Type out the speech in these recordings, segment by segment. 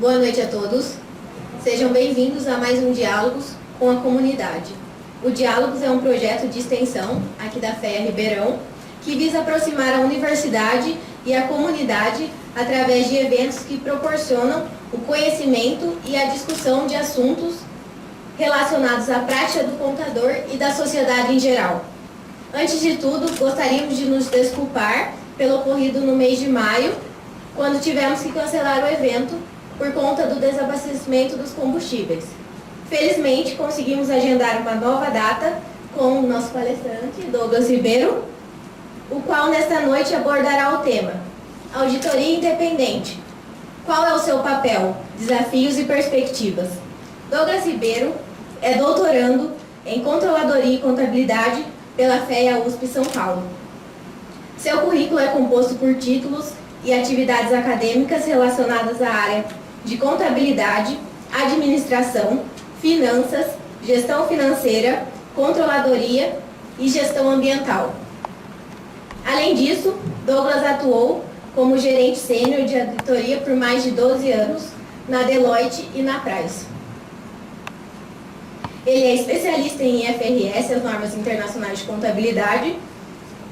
Boa noite a todos. Sejam bem-vindos a mais um Diálogos com a Comunidade. O Diálogos é um projeto de extensão aqui da FEA Ribeirão que visa aproximar a universidade e a comunidade através de eventos que proporcionam o conhecimento e a discussão de assuntos relacionados à prática do contador e da sociedade em geral. Antes de tudo, gostaríamos de nos desculpar pelo ocorrido no mês de maio, quando tivemos que cancelar o evento por conta do desabastecimento dos combustíveis. Felizmente, conseguimos agendar uma nova data com o nosso palestrante, Douglas Ribeiro, o qual nesta noite abordará o tema Auditoria Independente. Qual é o seu papel, desafios e perspectivas? Douglas Ribeiro é doutorando em Controladoria e Contabilidade pela FEA USP São Paulo. Seu currículo é composto por títulos e atividades acadêmicas relacionadas à área de contabilidade, administração, finanças, gestão financeira, controladoria e gestão ambiental. Além disso, Douglas atuou como gerente sênior de auditoria por mais de 12 anos na Deloitte e na Price. Ele é especialista em IFRS, as normas internacionais de contabilidade,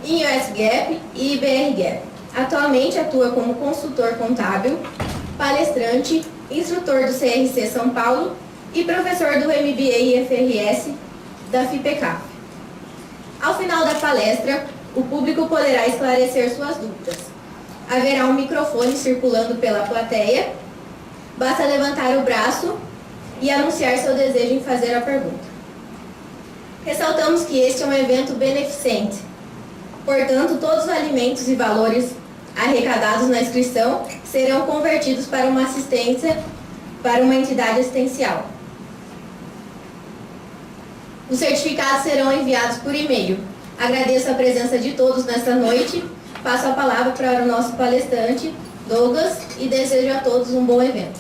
em US GAAP e IBR GAAP. Atualmente atua como consultor contábil, palestrante, instrutor do CRC São Paulo e professor do MBA IFRS da FIPECAF. Ao final da palestra, o público poderá esclarecer suas dúvidas. Haverá um microfone circulando pela plateia. Basta levantar o braço e anunciar seu desejo em fazer a pergunta. Ressaltamos que este é um evento beneficente. Portanto, todos os alimentos e valores arrecadados na inscrição serão convertidos para uma assistência para uma entidade assistencial. Os certificados serão enviados por e-mail. Agradeço a presença de todos nesta noite. Passo a palavra para o nosso palestrante, Douglas, e desejo a todos um bom evento.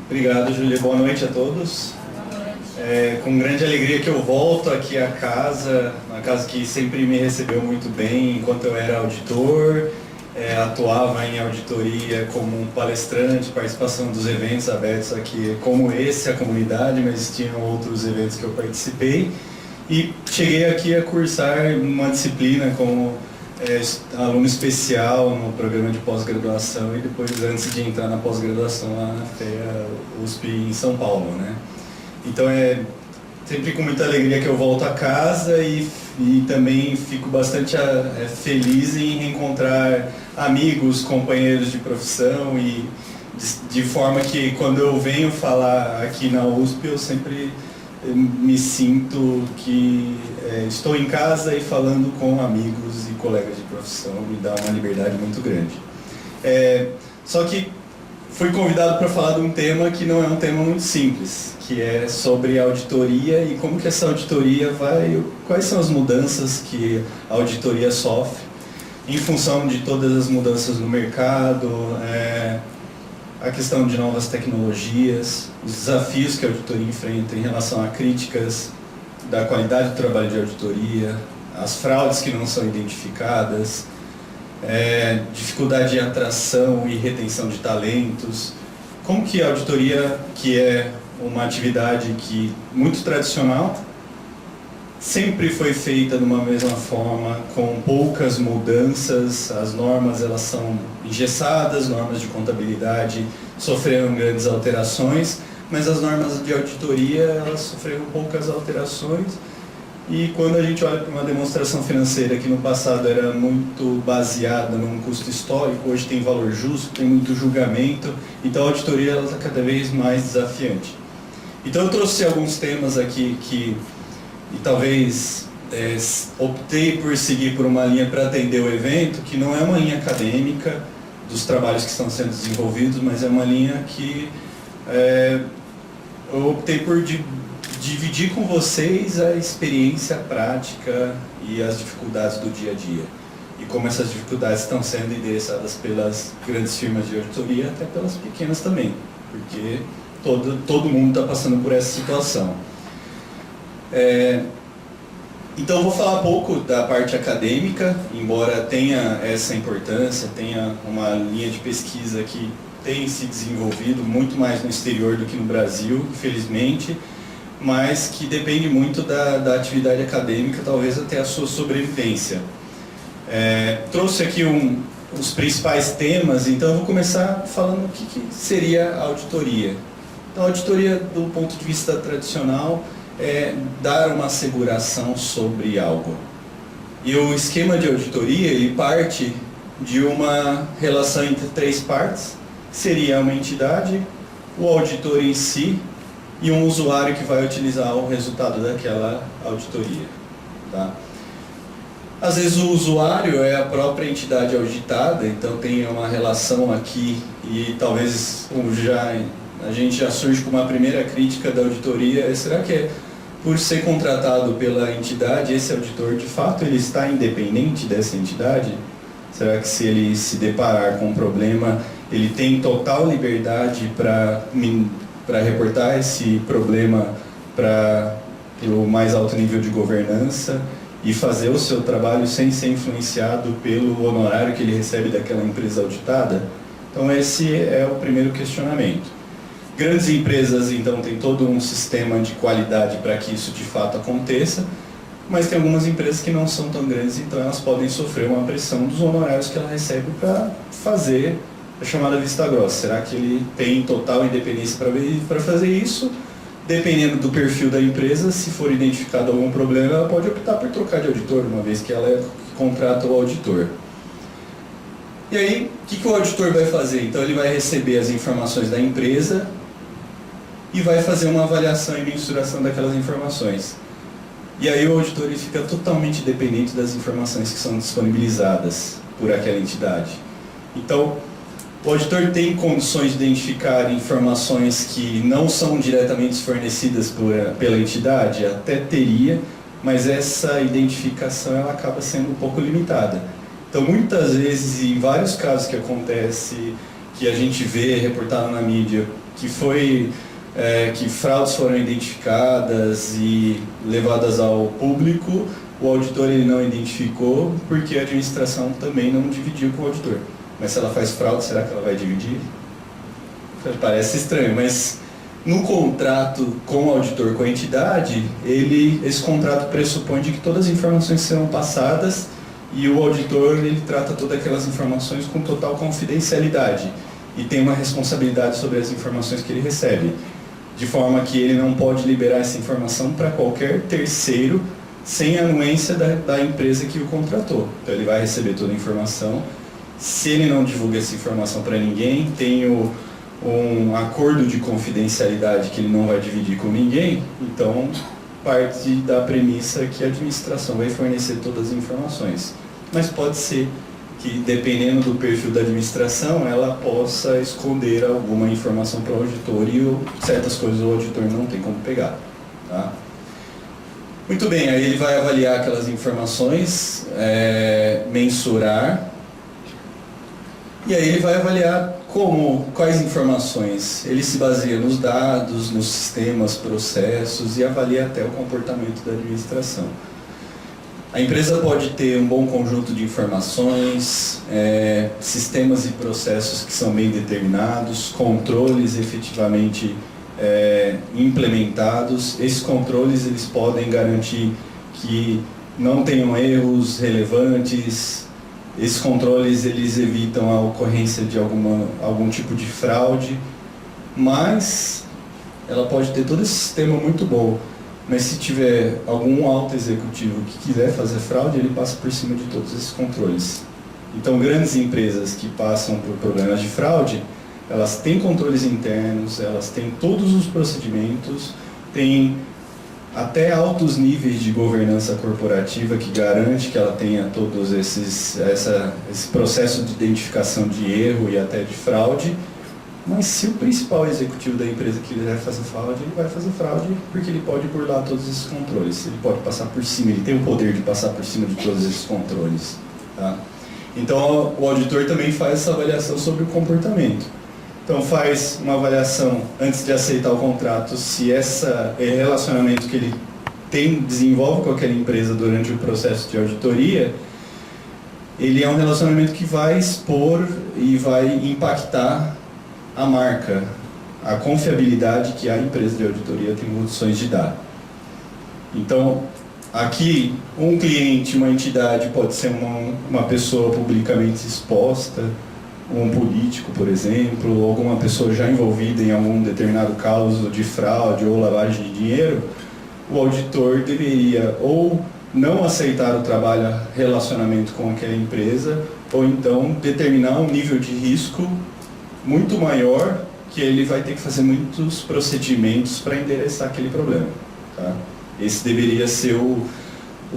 Obrigado, Júlia. Boa noite a todos. É com grande alegria que eu volto aqui à casa, uma casa que sempre me recebeu muito bem enquanto eu era auditor, atuava em auditoria como um palestrante, participação dos eventos abertos aqui, como esse, a comunidade, mas tinham outros eventos que eu participei. E cheguei aqui a cursar uma disciplina como aluno especial no programa de pós-graduação e depois, antes de entrar na pós-graduação lá na FEA USP em São Paulo, né? Então é sempre com muita alegria que eu volto a casa e também fico bastante feliz em reencontrar amigos, companheiros de profissão e de forma que quando eu venho falar aqui na USP eu sempre me sinto que estou em casa e falando com amigos e colegas de profissão, me dá uma liberdade muito grande. Só que fui convidado para falar de um tema que não é um tema muito simples, que é sobre auditoria e como que essa auditoria quais são as mudanças que a auditoria sofre em função de todas as mudanças no mercado, a questão de novas tecnologias, os desafios que a auditoria enfrenta em relação a críticas da qualidade do trabalho de auditoria, as fraudes que não são identificadas, dificuldade de atração e retenção de talentos. Como que a auditoria, que é uma atividade muito tradicional, sempre foi feita de uma mesma forma, com poucas mudanças, as normas elas são engessadas, normas de contabilidade sofreram grandes alterações, mas as normas de auditoria elas sofreram poucas alterações. E quando a gente olha para uma demonstração financeira que no passado era muito baseada num custo histórico, hoje tem valor justo, tem muito julgamento, então a auditoria ela está cada vez mais desafiante. Então eu trouxe alguns temas aqui e talvez optei por seguir por uma linha para atender o evento, que não é uma linha acadêmica dos trabalhos que estão sendo desenvolvidos, mas é uma linha que eu optei por dividir com vocês a experiência prática e as dificuldades do dia a dia. E como essas dificuldades estão sendo endereçadas pelas grandes firmas de auditoria, até pelas pequenas também, porque todo mundo está passando por essa situação. Então eu vou falar um pouco da parte acadêmica, embora tenha essa importância, tenha uma linha de pesquisa que tem se desenvolvido muito mais no exterior do que no Brasil, infelizmente, mas que depende muito da atividade acadêmica, talvez até a sua sobrevivência. Trouxe aqui os principais temas, então eu vou começar falando o que seria a auditoria. Então, a auditoria, do ponto de vista tradicional, é dar uma asseguração sobre algo. E o esquema de auditoria, ele parte de uma relação entre três partes, que seria uma entidade, o auditor em si e um usuário que vai utilizar o resultado daquela auditoria. Tá? Às vezes o usuário é a própria entidade auditada, então tem uma relação aqui e talvez a gente já surge com uma primeira crítica da auditoria, será que por ser contratado pela entidade, esse auditor de fato ele está independente dessa entidade? Será que se ele se deparar com um problema, ele tem total liberdade para reportar esse problema para o mais alto nível de governança e fazer o seu trabalho sem ser influenciado pelo honorário que ele recebe daquela empresa auditada? Então esse é o primeiro questionamento. Grandes empresas, então, têm todo um sistema de qualidade para que isso de fato aconteça, mas tem algumas empresas que não são tão grandes, então elas podem sofrer uma pressão dos honorários que ela recebe para fazer a chamada vista grossa. Será que ele tem total independência para fazer isso? Dependendo do perfil da empresa, se for identificado algum problema, ela pode optar por trocar de auditor, uma vez que ela contrata o auditor. E aí, o que o auditor vai fazer? Então ele vai receber as informações da empresa e vai fazer uma avaliação e mensuração daquelas informações. E aí o auditor ele fica totalmente dependente das informações que são disponibilizadas por aquela entidade. Então, o auditor tem condições de identificar informações que não são diretamente fornecidas pela entidade? Até teria, mas essa identificação ela acaba sendo um pouco limitada. Então, muitas vezes, em vários casos que acontece, que a gente vê reportado na mídia, que fraudes foram identificadas e levadas ao público, o auditor ele não identificou porque a administração também não dividiu com o auditor. Mas se ela faz fraude, será que ela vai dividir? Parece estranho, mas no contrato com o auditor, com a entidade, esse contrato pressupõe de que todas as informações serão passadas e o auditor ele trata todas aquelas informações com total confidencialidade e tem uma responsabilidade sobre as informações que ele recebe, de forma que ele não pode liberar essa informação para qualquer terceiro sem a anuência da empresa que o contratou. Então ele vai receber toda a informação. Se ele não divulga essa informação para ninguém, tem um acordo de confidencialidade que ele não vai dividir com ninguém, então parte da premissa que a administração vai fornecer todas as informações. Mas pode ser que, dependendo do perfil da administração, ela possa esconder alguma informação para o auditor e certas coisas o auditor não tem como pegar. Tá? Muito bem, aí ele vai avaliar aquelas informações, mensurar, e aí ele vai avaliar quais informações. Ele se baseia nos dados, nos sistemas, processos e avalia até o comportamento da administração. A empresa pode ter um bom conjunto de informações, sistemas e processos que são bem determinados, controles efetivamente implementados. Esses controles eles podem garantir que não tenham erros relevantes. Esses controles eles evitam a ocorrência de algum tipo de fraude, mas ela pode ter todo esse sistema muito bom. Mas se tiver algum alto executivo que quiser fazer fraude, ele passa por cima de todos esses controles. Então, grandes empresas que passam por problemas de fraude, elas têm controles internos, elas têm todos os procedimentos, têm até altos níveis de governança corporativa que garante que ela tenha todos esse processo de identificação de erro e até de fraude. Mas se o principal executivo da empresa quiser fazer fraude, ele vai fazer fraude porque ele pode burlar todos esses controles. Ele pode passar por cima, ele tem o poder de passar por cima de todos esses controles. Tá? Então o auditor também faz essa avaliação sobre o comportamento. Então faz uma avaliação antes de aceitar o contrato, se esse relacionamento que ele desenvolve com aquela empresa durante o processo de auditoria, ele é um relacionamento que vai expor e vai impactar a marca, a confiabilidade que a empresa de auditoria tem condições de dar. Então, aqui, um cliente, uma entidade pode ser uma pessoa publicamente exposta, um político, por exemplo, ou alguma pessoa já envolvida em algum determinado caso de fraude ou lavagem de dinheiro. O auditor deveria ou não aceitar o trabalho, relacionamento com aquela empresa, ou então determinar um nível de risco muito maior, que ele vai ter que fazer muitos procedimentos para endereçar aquele problema. Tá? Esse deveria ser o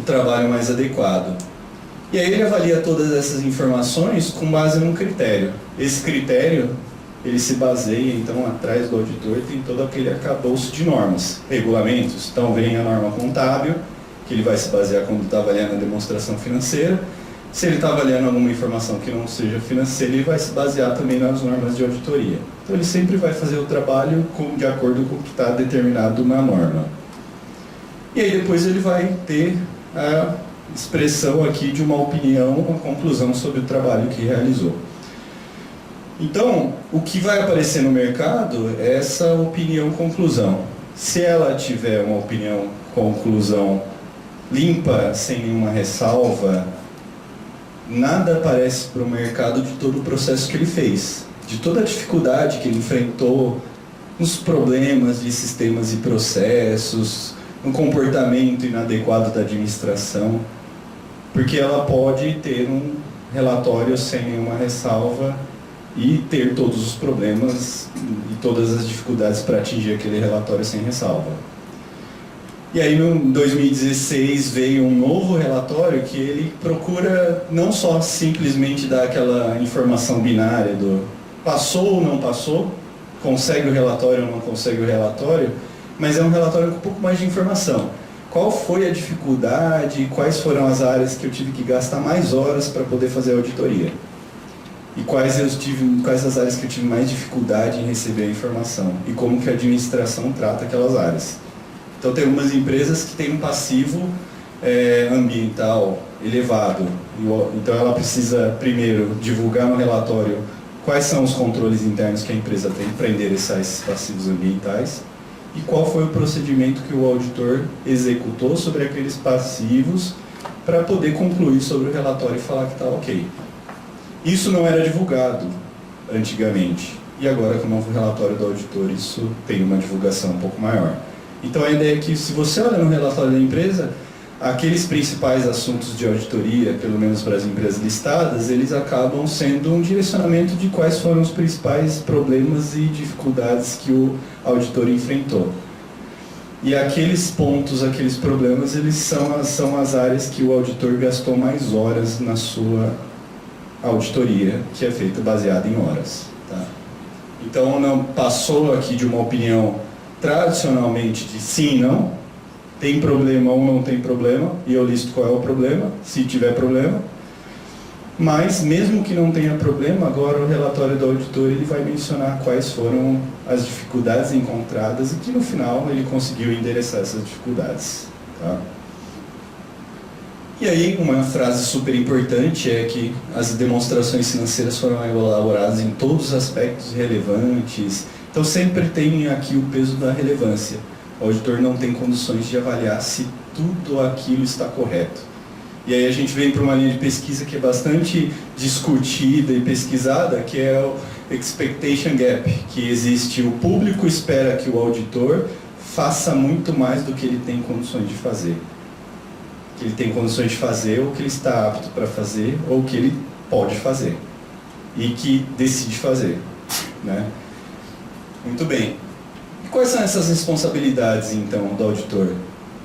trabalho mais adequado. E aí ele avalia todas essas informações com base num critério. Esse critério, ele se baseia, então, atrás do auditor tem todo aquele arcabouço de normas, regulamentos. Então vem a norma contábil, que ele vai se basear quando está avaliando a demonstração financeira. Se ele está avaliando alguma informação que não seja financeira, ele vai se basear também nas normas de auditoria. Então ele sempre vai fazer o trabalho de acordo com o que está determinado na norma. E aí depois ele vai ter a expressão aqui de uma opinião, uma conclusão sobre o trabalho que realizou. Então, o que vai aparecer no mercado é essa opinião-conclusão. Se ela tiver uma opinião-conclusão limpa, sem nenhuma ressalva, nada aparece para o mercado de todo o processo que ele fez, de toda a dificuldade que ele enfrentou, nos problemas de sistemas e processos, no comportamento inadequado da administração, porque ela pode ter um relatório sem nenhuma ressalva e ter todos os problemas e todas as dificuldades para atingir aquele relatório sem ressalva. E aí, em 2016, veio um novo relatório que ele procura não só simplesmente dar aquela informação binária do passou ou não passou, consegue o relatório ou não consegue o relatório, mas é um relatório com um pouco mais de informação. Qual foi a dificuldade, quais foram as áreas que eu tive que gastar mais horas para poder fazer a auditoria? E quais as áreas que eu tive mais dificuldade em receber a informação? E como que a administração trata aquelas áreas? Então tem algumas empresas que têm um passivo ambiental elevado. Então ela precisa primeiro divulgar no relatório quais são os controles internos que a empresa tem para endereçar esses passivos ambientais e qual foi o procedimento que o auditor executou sobre aqueles passivos para poder concluir sobre o relatório e falar que está ok. Isso não era divulgado antigamente e agora com o novo relatório do auditor isso tem uma divulgação um pouco maior. Então a ideia é que se você olha no relatório da empresa, aqueles principais assuntos de auditoria, pelo menos para as empresas listadas, eles acabam sendo um direcionamento de quais foram os principais problemas e dificuldades que o auditor enfrentou. E aqueles pontos, aqueles problemas, eles são as áreas que o auditor gastou mais horas na sua auditoria, que é feita baseada em horas. Tá? Então não passou aqui de uma opinião tradicionalmente de sim e não, tem problema ou não tem problema, e eu listo qual é o problema, se tiver problema. Mas, mesmo que não tenha problema, agora o relatório do auditor ele vai mencionar quais foram as dificuldades encontradas e que, no final, ele conseguiu endereçar essas dificuldades. Tá? E aí, uma frase super importante é que as demonstrações financeiras foram elaboradas em todos os aspectos relevantes. Então, sempre tem aqui o peso da relevância. O auditor não tem condições de avaliar se tudo aquilo está correto. E aí a gente vem para uma linha de pesquisa que é bastante discutida e pesquisada, que é o expectation gap, que existe, o público espera que o auditor faça muito mais do que ele tem condições de fazer. Que ele tem condições de fazer, ou que ele está apto para fazer, ou que ele pode fazer. E que decide fazer. Né? Muito bem. E quais são essas responsabilidades, então, do auditor?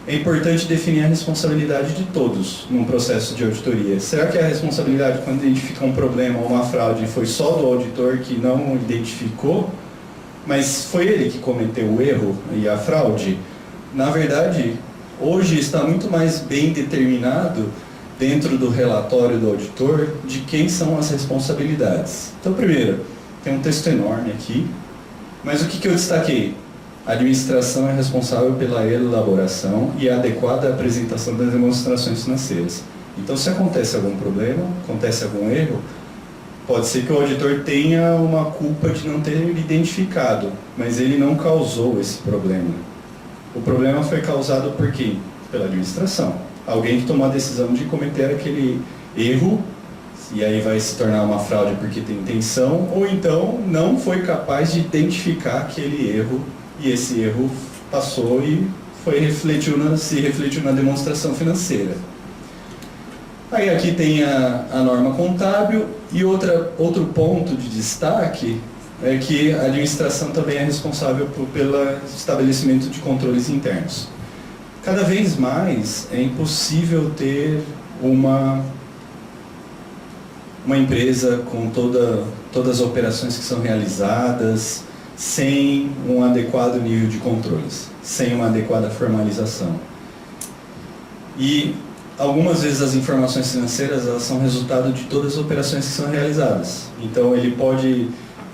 É importante definir a responsabilidade de todos num processo de auditoria. Será que a responsabilidade, quando identifica um problema ou uma fraude, foi só do auditor que não identificou, mas foi ele que cometeu o erro e a fraude? Na verdade, hoje está muito mais bem determinado dentro do relatório do auditor de quem são as responsabilidades. Então, primeiro, tem um texto enorme aqui, mas o que eu destaquei? A administração é responsável pela elaboração e a adequada apresentação das demonstrações financeiras. Então, se acontece algum problema, acontece algum erro, Pode ser que o auditor tenha uma culpa de não ter identificado, mas ele não causou esse problema. O problema foi causado por quem? Pela administração. Alguém que tomou a decisão de cometer aquele erro, e aí vai se tornar uma fraude porque tem intenção, ou então não foi capaz de identificar aquele erro, e esse erro passou e se refletiu na demonstração financeira. Aí aqui tem a norma contábil, e outro ponto de destaque é que a administração também é responsável pelo estabelecimento de controles internos. Cada vez mais é impossível ter uma empresa com todas as operações que são realizadas sem um adequado nível de controles, sem uma adequada formalização. E algumas vezes as informações financeiras elas são resultado de todas as operações que são realizadas. Então ele pode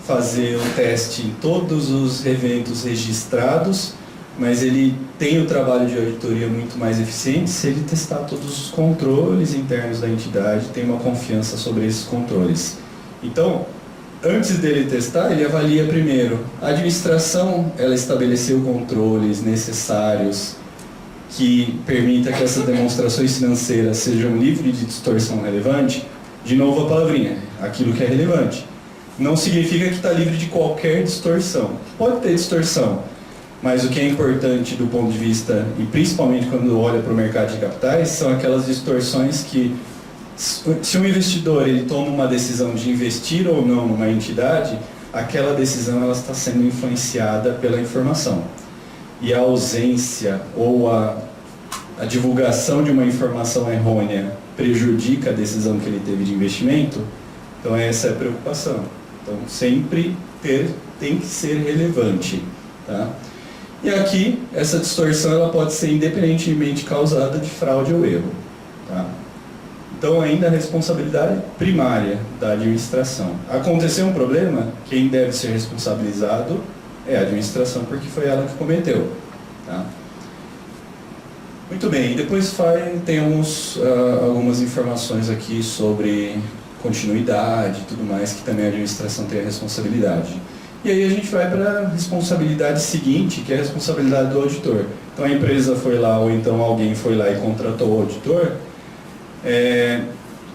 fazer o teste em todos os eventos registrados, mas ele tem o trabalho de auditoria muito mais eficiente se ele testar todos os controles internos da entidade, tem uma confiança sobre esses controles. Então, antes dele testar, ele avalia primeiro. A administração, ela estabeleceu controles necessários que permita que essas demonstrações financeiras sejam livres de distorção relevante. De novo a palavrinha, aquilo que é relevante. Não significa que está livre de qualquer distorção. Pode ter distorção, mas o que é importante do ponto de vista, e principalmente quando olha para o mercado de capitais, são aquelas distorções que, se um investidor ele toma uma decisão de investir ou não numa entidade, aquela decisão ela está sendo influenciada pela informação. E a ausência ou a divulgação de uma informação errônea prejudica a decisão que ele teve de investimento, então essa é a preocupação. Então sempre tem que ser relevante. Tá? E aqui, essa distorção ela pode ser independentemente causada de fraude ou erro. Tá? Então ainda a responsabilidade primária da administração. Aconteceu um problema, quem deve ser responsabilizado é a administração, porque foi ela que cometeu. Tá? Muito bem, depois tem algumas informações aqui sobre continuidade e tudo mais, que também a administração tem a responsabilidade. E aí a gente vai para a responsabilidade seguinte, que é a responsabilidade do auditor. Então a empresa foi lá, ou então alguém foi lá e contratou o auditor,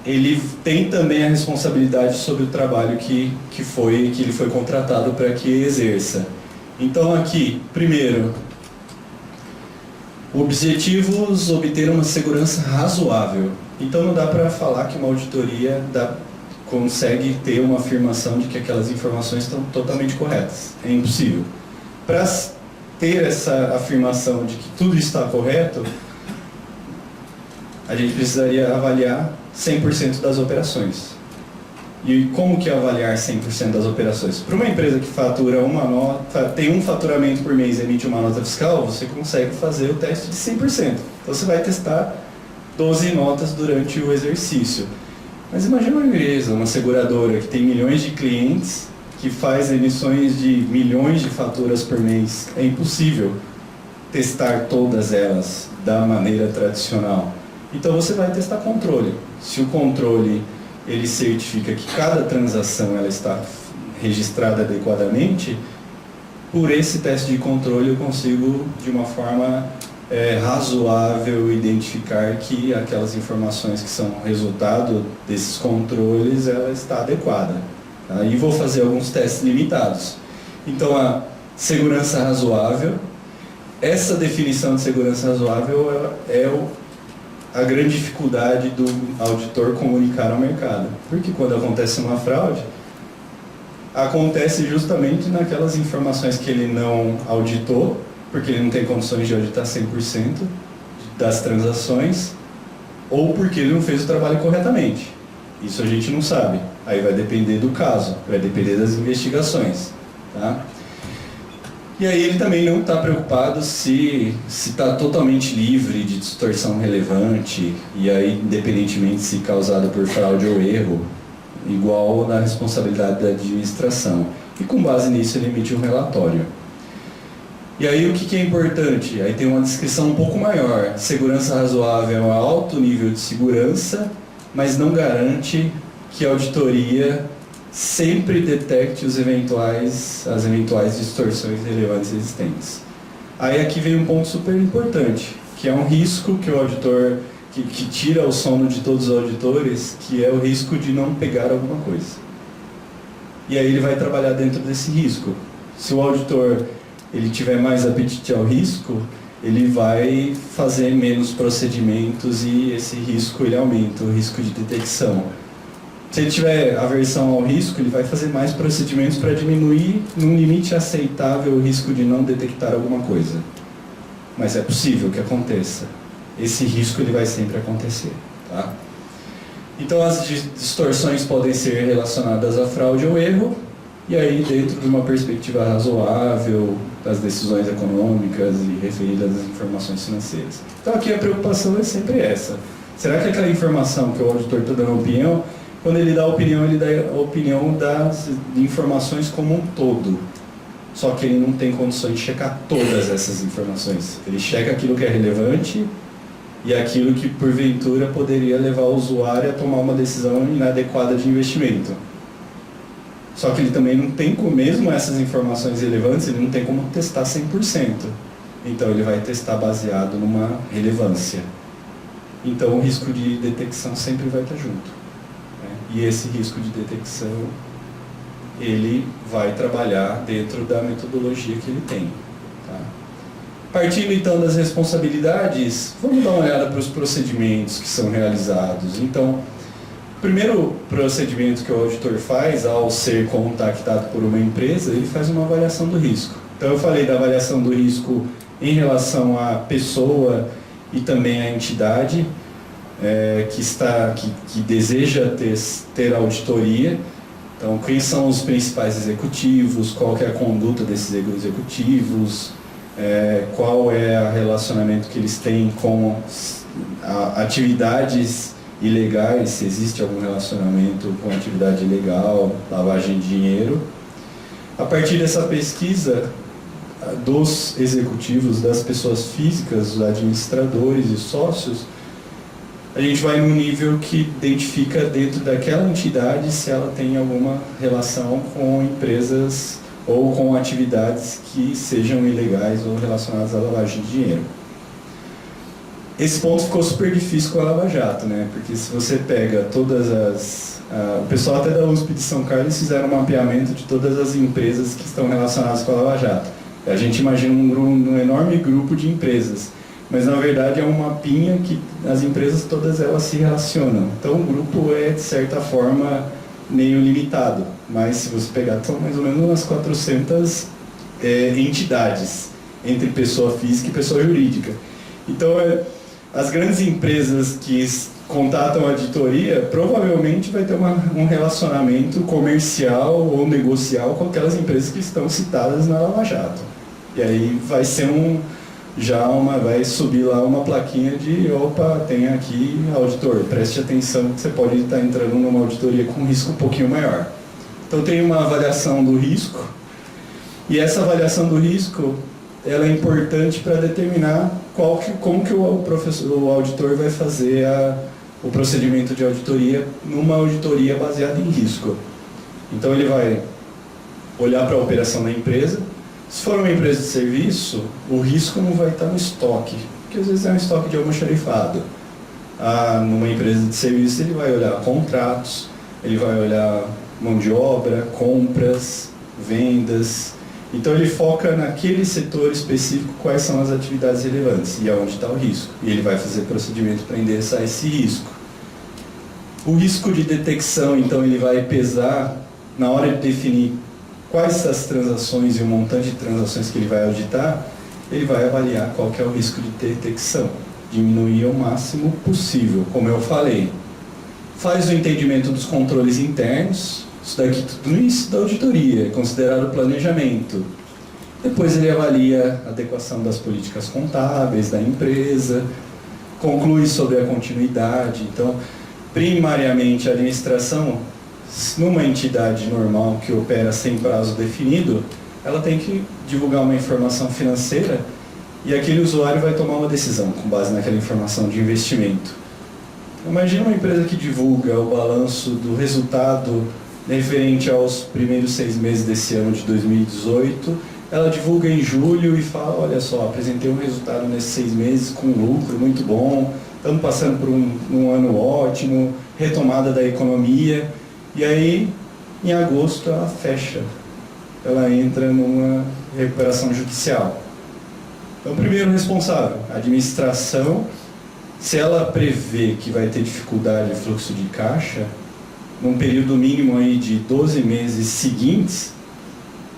ele tem também a responsabilidade sobre o trabalho que ele foi contratado para que exerça. Então aqui, primeiro, objetivos, obter uma segurança razoável. Então não dá para falar que uma auditoria consegue ter uma afirmação de que aquelas informações estão totalmente corretas. É impossível. Para ter essa afirmação de que tudo está correto, a gente precisaria avaliar 100% das operações. E como que é avaliar 100% das operações? Para uma empresa que fatura tem um faturamento por mês e emite uma nota fiscal, você consegue fazer o teste de 100%. Então você vai testar 12 notas durante o exercício. Mas imagina uma empresa, uma seguradora que tem milhões de clientes, que faz emissões de milhões de faturas por mês. É impossível testar todas elas da maneira tradicional. Então você vai testar controle. Se o controle ele certifica que cada transação ela está registrada adequadamente, por esse teste de controle eu consigo, de uma forma razoável, identificar que aquelas informações que são resultado desses controles, ela está adequada. Tá? E vou fazer alguns testes limitados. Então, a segurança razoável, essa definição de segurança razoável a grande dificuldade do auditor comunicar ao mercado. Porque quando acontece uma fraude, acontece justamente naquelas informações que ele não auditou, porque ele não tem condições de auditar 100% das transações, ou porque ele não fez o trabalho corretamente. Isso a gente não sabe. Aí vai depender do caso, vai depender das investigações. Tá? E aí ele também não está preocupado se está totalmente livre de distorção relevante, e aí independentemente se causada por fraude ou erro, igual na responsabilidade da administração. E com base nisso ele emite um relatório. E aí o que é importante? Aí tem uma descrição um pouco maior. Segurança razoável é um alto nível de segurança, mas não garante que a auditoria sempre detecte as eventuais distorções relevantes existentes. Aí aqui vem um ponto super importante, que é um risco que o auditor, que tira o sono de todos os auditores, que é o risco de não pegar alguma coisa. E aí ele vai trabalhar dentro desse risco. Se o auditor ele tiver mais apetite ao risco, ele vai fazer menos procedimentos e esse risco ele aumenta, o risco de detecção. Se ele tiver aversão ao risco, ele vai fazer mais procedimentos para diminuir num limite aceitável o risco de não detectar alguma coisa. Mas é possível que aconteça. Esse risco ele vai sempre acontecer. Tá? Então as distorções podem ser relacionadas à fraude ou erro, e aí dentro de uma perspectiva razoável das decisões econômicas e referidas às informações financeiras. Então aqui a preocupação é sempre essa. Será que aquela informação que o auditor está dando opinião, quando ele dá opinião, ele dá a opinião das informações como um todo. Só que ele não tem condições de checar todas essas informações. Ele checa aquilo que é relevante e aquilo que porventura poderia levar o usuário a tomar uma decisão inadequada de investimento. Só que ele também não tem, mesmo essas informações relevantes, ele não tem como testar 100%. Então ele vai testar baseado numa relevância. Então o risco de detecção sempre vai estar junto. Né? E esse risco de detecção, ele vai trabalhar dentro da metodologia que ele tem. Tá? Partindo então das responsabilidades, vamos dar uma olhada para os procedimentos que são realizados. Então, o primeiro procedimento que o auditor faz ao ser contactado por uma empresa, ele faz uma avaliação do risco. Então eu falei da avaliação do risco em relação à pessoa e também à entidade que deseja ter auditoria. Então, quem são os principais executivos, qual que é a conduta desses executivos, qual é o relacionamento que eles têm com atividades ilegais, se existe algum relacionamento com atividade ilegal, lavagem de dinheiro. A partir dessa pesquisa dos executivos, das pessoas físicas, dos administradores e sócios, a gente vai no nível que identifica dentro daquela entidade se ela tem alguma relação com empresas ou com atividades que sejam ilegais ou relacionadas à lavagem de dinheiro. Esse ponto ficou super difícil com a Lava Jato, né? Porque se você pega todas as... o pessoal até da USP de São Carlos fizeram um mapeamento de todas as empresas que estão relacionadas com a Lava Jato. A gente imagina um enorme grupo de empresas, mas na verdade é um mapinha que as empresas todas elas se relacionam. Então o grupo é de certa forma meio limitado, mas se você pegar, são mais ou menos umas 400 entidades entre pessoa física e pessoa jurídica. Então as grandes empresas que contatam a auditoria provavelmente vai ter um relacionamento comercial ou negocial com aquelas empresas que estão citadas na Lava Jato. E aí vai ser vai subir lá uma plaquinha de opa, tem aqui auditor, preste atenção que você pode estar entrando numa auditoria com um risco um pouquinho maior. Então tem uma avaliação do risco, e essa avaliação do risco ela é importante para determinar como que o auditor vai fazer o procedimento de auditoria numa auditoria baseada em risco. Então ele vai olhar para a operação da empresa. Se for uma empresa de serviço, o risco não vai estar no estoque, porque às vezes é um estoque de almoxarifado. Numa empresa de serviço ele vai olhar contratos, ele vai olhar mão de obra, compras, vendas. Então ele foca naquele setor específico quais são as atividades relevantes e aonde está o risco. E ele vai fazer procedimento para endereçar esse risco. O risco de detecção, então, ele vai pesar na hora de definir quais as transações e o montante de transações que ele vai auditar, ele vai avaliar qual que é o risco de detecção. Diminuir ao máximo possível, como eu falei. Faz o entendimento dos controles internos. Isso daqui tudo no início da auditoria, é considerado planejamento. Depois ele avalia a adequação das políticas contábeis da empresa, conclui sobre a continuidade. Então, primariamente, a administração, numa entidade normal que opera sem prazo definido, ela tem que divulgar uma informação financeira e aquele usuário vai tomar uma decisão com base naquela informação de investimento. Imagina uma empresa que divulga o balanço do resultado referente aos primeiros 6 meses desse ano de 2018, ela divulga em julho e fala, olha só, apresentei um resultado nesses 6 meses com lucro muito bom, estamos passando por um ano ótimo, retomada da economia, e aí, em agosto, ela fecha, ela entra numa recuperação judicial. Então, primeiro responsável, a administração, se ela prevê que vai ter dificuldade de fluxo de caixa, num período mínimo aí de 12 meses seguintes,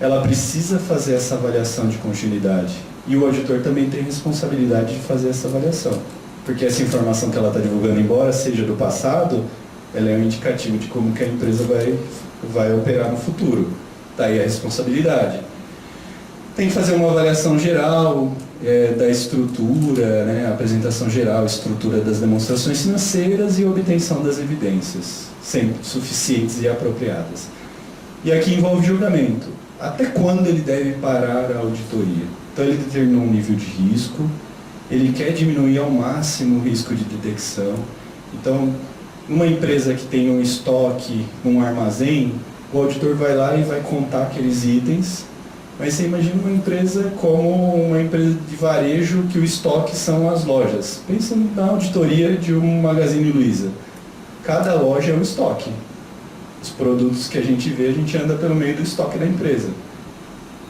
ela precisa fazer essa avaliação de continuidade. E o auditor também tem responsabilidade de fazer essa avaliação. Porque essa informação que ela está divulgando, embora seja do passado, ela é um indicativo de como que a empresa vai operar no futuro. Daí a responsabilidade. Tem que fazer uma avaliação geral da estrutura, né, apresentação geral, estrutura das demonstrações financeiras e obtenção das evidências, sempre suficientes e apropriadas. E aqui envolve julgamento. Até quando ele deve parar a auditoria? Então ele determinou um nível de risco, ele quer diminuir ao máximo o risco de detecção. Então, numa empresa que tem um estoque, um armazém, o auditor vai lá e vai contar aqueles itens. Mas você imagina uma empresa como uma empresa de varejo que o estoque são as lojas. Pensa na auditoria de um Magazine Luiza. Cada loja é um estoque. Os produtos que a gente vê, a gente anda pelo meio do estoque da empresa.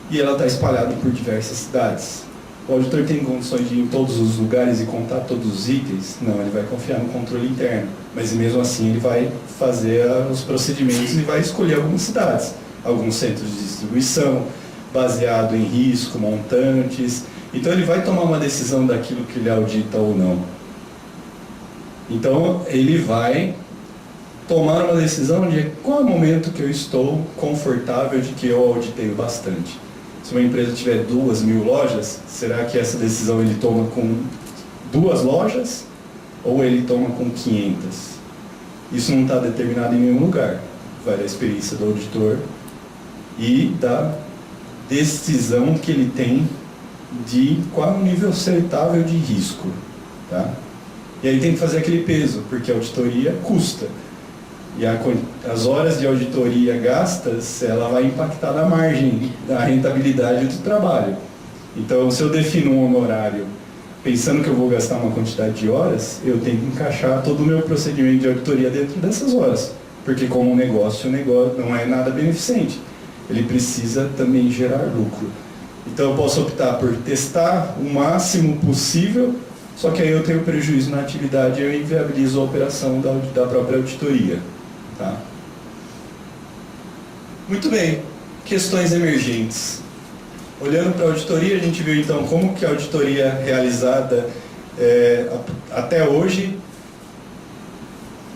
E ela está espalhada por diversas cidades. O auditor tem condições de ir em todos os lugares e contar todos os itens? Não, ele vai confiar no controle interno. Mas mesmo assim ele vai fazer os procedimentos e vai escolher algumas cidades, alguns centros de distribuição, baseado em risco, montantes. Então ele vai tomar uma decisão daquilo que ele audita ou não. Então ele vai tomar uma decisão de qual é o momento que eu estou confortável de que eu auditei bastante. Se uma empresa tiver 2.000 lojas, será que essa decisão ele toma com 2 lojas ou ele toma com 500? Isso não está determinado em nenhum lugar. Vai da experiência do auditor e da decisão que ele tem de qual é o nível aceitável de risco. Tá? E aí tem que fazer aquele peso, porque a auditoria custa. E as horas de auditoria gastas, ela vai impactar na margem, da rentabilidade do trabalho. Então, se eu defino um honorário pensando que eu vou gastar uma quantidade de horas, eu tenho que encaixar todo o meu procedimento de auditoria dentro dessas horas. Porque como um negócio, o negócio não é nada beneficente. Ele precisa também gerar lucro. Então, eu posso optar por testar o máximo possível, só que aí eu tenho prejuízo na atividade e eu inviabilizo a operação da própria auditoria. Tá? Muito bem, questões emergentes. Olhando para a auditoria, a gente viu então como que a auditoria realizada até hoje,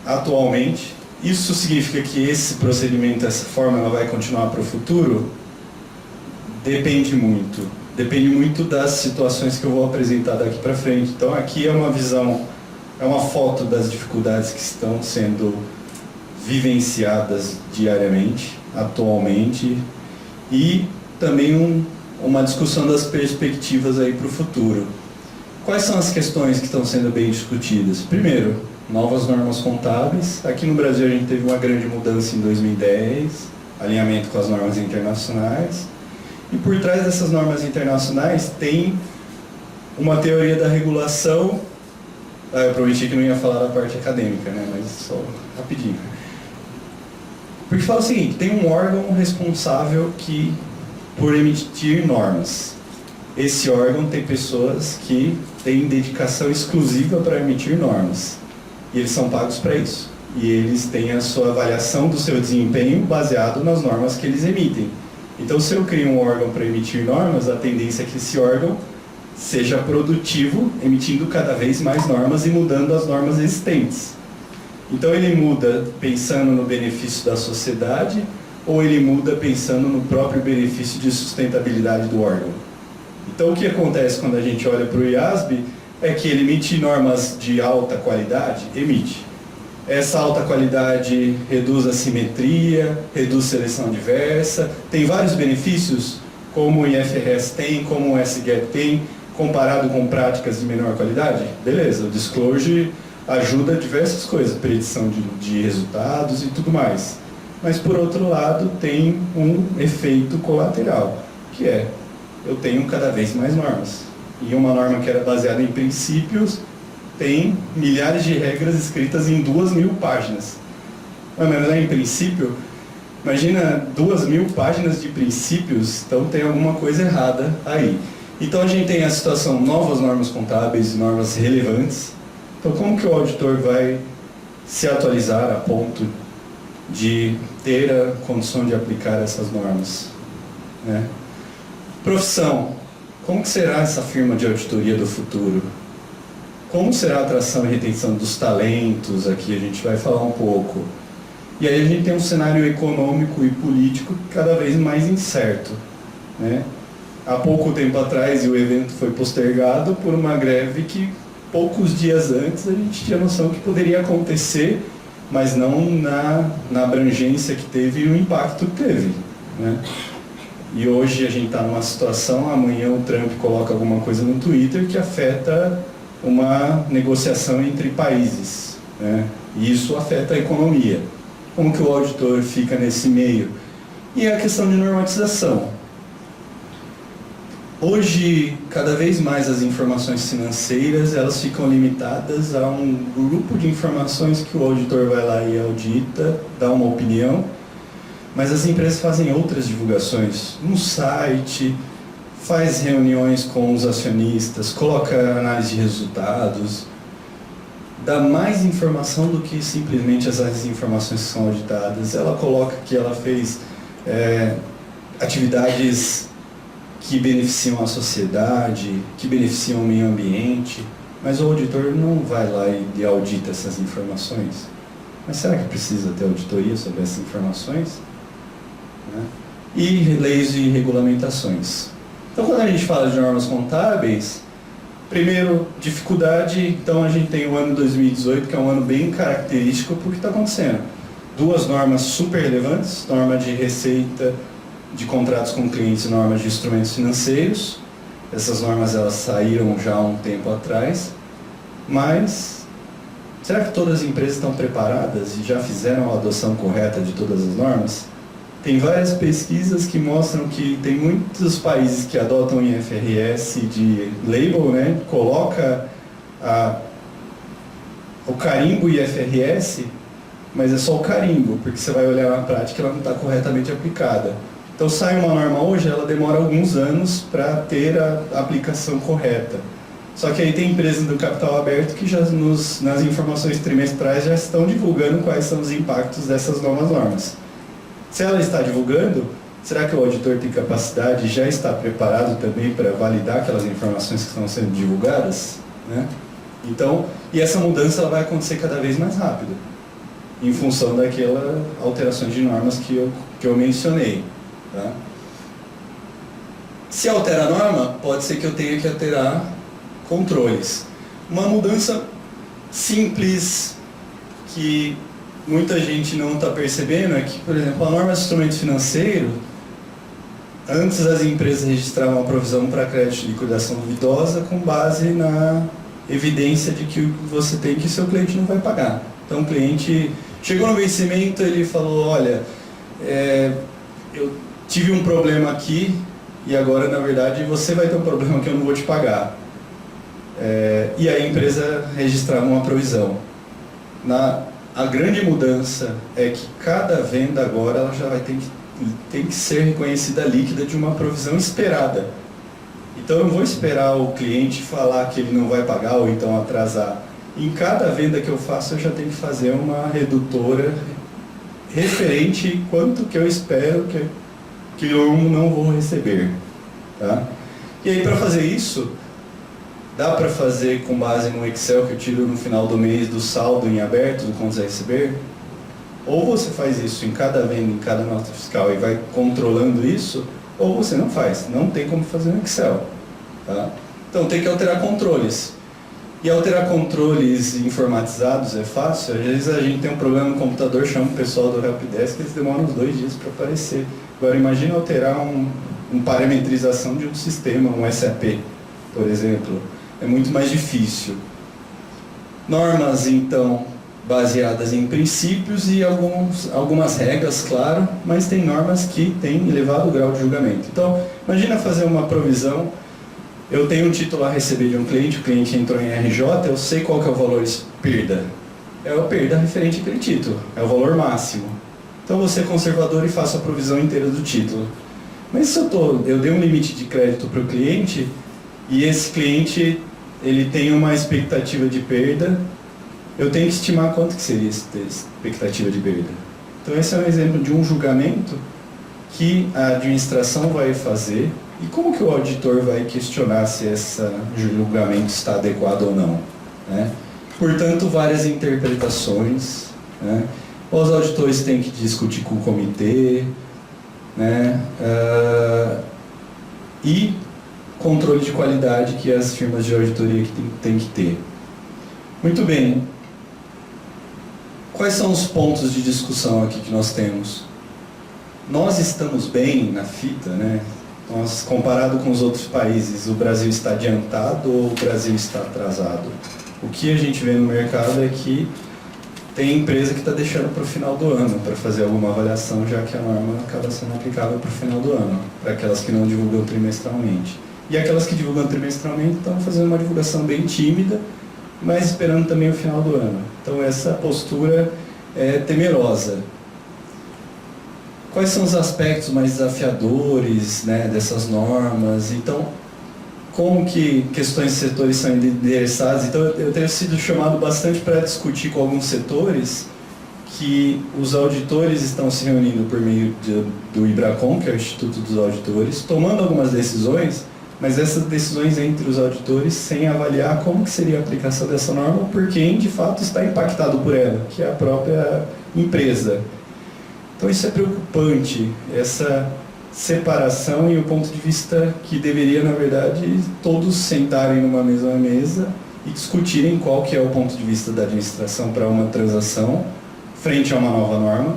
atualmente, isso significa que esse procedimento, essa forma, ela vai continuar para o futuro? Depende muito. Depende muito das situações que eu vou apresentar daqui para frente. Então aqui é uma visão, é uma foto das dificuldades que estão sendo vivenciadas diariamente, atualmente, e também uma discussão das perspectivas aí para o futuro. Quais são as questões que estão sendo bem discutidas? Primeiro, novas normas contábeis. Aqui no Brasil a gente teve uma grande mudança em 2010, alinhamento com as normas internacionais. E por trás dessas normas internacionais tem uma teoria da regulação. Eu prometi que não ia falar da parte acadêmica, né? Mas só rapidinho. Porque fala o seguinte, tem um órgão responsável por emitir normas. Esse órgão tem pessoas que têm dedicação exclusiva para emitir normas. E eles são pagos para isso. E eles têm a sua avaliação do seu desempenho baseado nas normas que eles emitem. Então, se eu crio um órgão para emitir normas, a tendência é que esse órgão seja produtivo, emitindo cada vez mais normas e mudando as normas existentes. Então ele muda pensando no benefício da sociedade ou ele muda pensando no próprio benefício de sustentabilidade do órgão? Então o que acontece quando a gente olha para o IASB é que ele emite normas de alta qualidade, emite. Essa alta qualidade reduz a simetria, reduz seleção diversa, tem vários benefícios, como o IFRS tem, como o SGAP tem, comparado com práticas de menor qualidade. Beleza, o disclosure ajuda diversas coisas, predição de resultados e tudo mais. mas por outro lado tem um efeito colateral, que é, eu tenho cada vez mais normas. E uma norma que era baseada em princípios tem milhares de regras escritas em 2.000 páginas. Mas não é em princípio? Imagina 2.000 páginas de princípios, então tem alguma coisa errada aí. Então a gente tem a situação, novas normas contábeis, normas relevantes. Então como que o auditor vai se atualizar a ponto de ter a condição de aplicar essas normas? Né? Profissão. Como que será essa firma de auditoria do futuro? Como será a atração e retenção dos talentos? Aqui a gente vai falar um pouco. E aí a gente tem um cenário econômico e político cada vez mais incerto, né? Há pouco tempo atrás, e o evento foi postergado por uma greve que poucos dias antes a gente tinha noção que poderia acontecer, mas não na abrangência que teve e o impacto que teve, né? E hoje a gente está numa situação, amanhã o Trump coloca alguma coisa no Twitter que afeta uma negociação entre países, né? E isso afeta a economia. Como que o auditor fica nesse meio? E a questão de normatização. Hoje, cada vez mais as informações financeiras, elas ficam limitadas a um grupo de informações que o auditor vai lá e audita, dá uma opinião, mas as empresas fazem outras divulgações no site, faz reuniões com os acionistas, coloca análise de resultados, dá mais informação do que simplesmente essas informações que são auditadas. Ela coloca que ela fez atividades que beneficiam a sociedade, que beneficiam o meio ambiente, mas o auditor não vai lá e audita essas informações. Mas será que precisa ter auditoria sobre essas informações? Né? E leis e regulamentações. Então, quando a gente fala de normas contábeis, primeiro, dificuldade. Então a gente tem o ano 2018, que é um ano bem característico por que está acontecendo. Duas normas super relevantes, norma de receita de contratos com clientes e normas de instrumentos financeiros. Essas normas elas saíram já há um tempo atrás, mas será que todas as empresas estão preparadas e já fizeram a adoção correta de todas as normas? Tem várias pesquisas que mostram que tem muitos países que adotam IFRS de label, né? Coloca o carimbo IFRS, mas é só o carimbo, porque você vai olhar na prática ela não está corretamente aplicada. Então sai uma norma hoje, ela demora alguns anos para ter a aplicação correta. Só que aí tem empresas do capital aberto que já nas informações trimestrais já estão divulgando quais são os impactos dessas novas normas. Se ela está divulgando, será que o auditor tem capacidade e já está preparado também para validar aquelas informações que estão sendo divulgadas? Né? Então, e essa mudança ela vai acontecer cada vez mais rápido, em função daquelas alterações de normas que eu mencionei. Tá? Se altera a norma, pode ser que eu tenha que alterar controles. Uma mudança simples que muita gente não está percebendo é que, por exemplo, a norma de instrumento financeiro, antes as empresas registravam a provisão para crédito de liquidação duvidosa com base na evidência de que você tem que seu cliente não vai pagar. Então o cliente chegou no vencimento, ele falou, olha, eu tive um problema aqui e agora, na verdade, você vai ter um problema que eu não vou te pagar. E aí a empresa registrava uma provisão. A grande mudança é que cada venda agora ela já vai ter que ser reconhecida líquida de uma provisão esperada. Então eu não vou esperar o cliente falar que ele não vai pagar ou então atrasar. Em cada venda que eu faço eu já tenho que fazer uma redutora referente quanto que eu espero que eu não vou receber. Tá? E aí para fazer isso, dá para fazer com base no Excel que eu tiro no final do mês do saldo em aberto, do contas a receber? Ou você faz isso em cada venda, em cada nota fiscal e vai controlando isso, ou você não faz. Não tem como fazer no Excel. Tá? Então tem que alterar controles. E alterar controles informatizados é fácil. Às vezes a gente tem um problema no computador, chama o pessoal do Helpdesk, eles demoram uns 2 dias para aparecer. Agora imagina alterar uma parametrização de um sistema, um SAP, por exemplo. É muito mais difícil. Normas, então, baseadas em princípios e algumas regras, claro, mas tem normas que têm elevado grau de julgamento. Então, imagina fazer uma provisão, eu tenho um título a receber de um cliente, o cliente entrou em RJ, eu sei qual que é o valor perda. É a perda referente àquele título, é o valor máximo. Então, eu vou ser conservador e faço a provisão inteira do título. Mas se eu dei um limite de crédito para o cliente, e esse cliente ele tem uma expectativa de perda, eu tenho que estimar quanto que seria essa expectativa de perda. Então esse é um exemplo de um julgamento que a administração vai fazer e como que o auditor vai questionar se esse julgamento está adequado ou não, né? Portanto, várias interpretações, né? Os auditores têm que discutir com o comitê, né? E controle de qualidade que as firmas de auditoria têm que ter. Muito bem. Quais são os pontos de discussão aqui que nós temos? Nós estamos bem na fita, né? Nós, comparado com os outros países, o Brasil está adiantado ou o Brasil está atrasado? O que a gente vê no mercado é que tem empresa que está deixando para o final do ano para fazer alguma avaliação, já que a norma acaba sendo aplicável para o final do ano, para aquelas que não divulgam trimestralmente. E aquelas que divulgam trimestralmente estão fazendo uma divulgação bem tímida, mas esperando também o final do ano. Então essa postura é temerosa. Quais são os aspectos mais desafiadores, né, dessas normas? Então, como que questões de setores são endereçadas? Então eu tenho sido chamado bastante para discutir com alguns setores que os auditores estão se reunindo por meio do IBRACON, que é o Instituto dos Auditores, tomando algumas decisões, mas essas decisões entre os auditores sem avaliar como que seria a aplicação dessa norma por quem de fato está impactado por ela, que é a própria empresa. Então isso é preocupante, essa separação e o ponto de vista que deveria, na verdade, todos sentarem numa mesma mesa e discutirem qual que é o ponto de vista da administração para uma transação frente a uma nova norma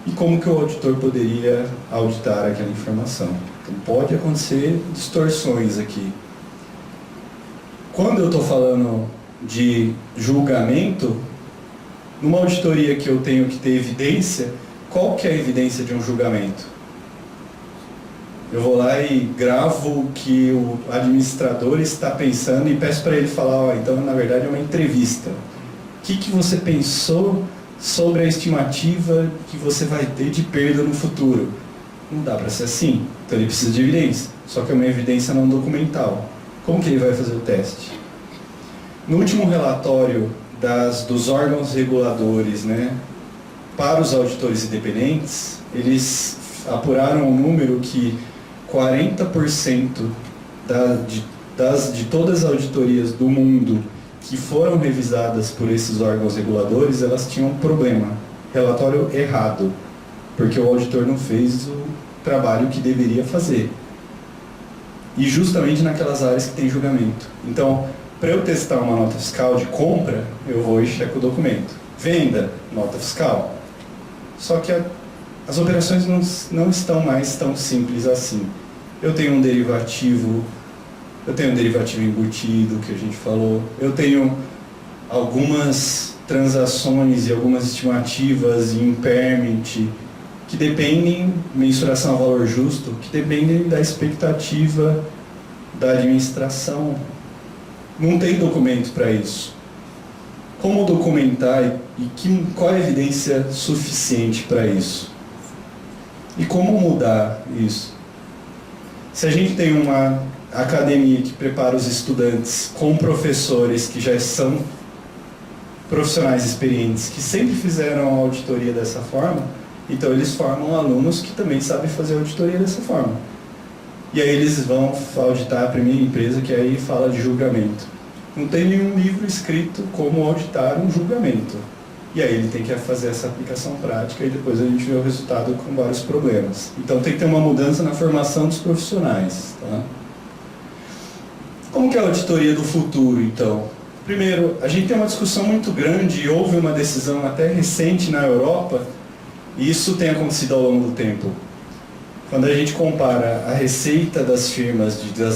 e como que o auditor poderia auditar aquela informação. Então, pode acontecer distorções aqui. Quando eu estou falando de julgamento, numa auditoria que eu tenho que ter evidência, qual que é a evidência de um julgamento? Eu vou lá e gravo o que o administrador está pensando e peço para ele falar, então na verdade é uma entrevista. O que você pensou sobre a estimativa que você vai ter de perda no futuro? Não dá para ser assim. Então ele precisa de evidência, só que é uma evidência não documental. Como que ele vai fazer o teste? No último relatório dos órgãos reguladores, né, para os auditores independentes, eles apuraram um número que 40% de todas as auditorias do mundo que foram revisadas por esses órgãos reguladores, elas tinham um problema, relatório errado, porque o auditor não fez o trabalho que deveria fazer. E justamente naquelas áreas que tem julgamento. Então, para eu testar uma nota fiscal de compra, eu vou e checo o documento. Venda, nota fiscal. Só que as operações não estão mais tão simples assim. Eu tenho um derivativo embutido, que a gente falou. Eu tenho algumas transações e algumas estimativas em impairment que dependem, mensuração a valor justo, que dependem da expectativa da administração. Não tem documento para isso. Como documentar e qual é a evidência suficiente para isso? E como mudar isso? Se a gente tem uma academia que prepara os estudantes com professores que já são profissionais experientes, que sempre fizeram a auditoria dessa forma, então eles formam alunos que também sabem fazer a auditoria dessa forma. E aí eles vão auditar a primeira empresa, que aí fala de julgamento. Não tem nenhum livro escrito como auditar um julgamento. E aí ele tem que fazer essa aplicação prática e depois a gente vê o resultado com vários problemas. Então tem que ter uma mudança na formação dos profissionais. Tá? Como que é a auditoria do futuro, então? Primeiro, a gente tem uma discussão muito grande e houve uma decisão até recente na Europa, e isso tem acontecido ao longo do tempo. Quando a gente compara a receita das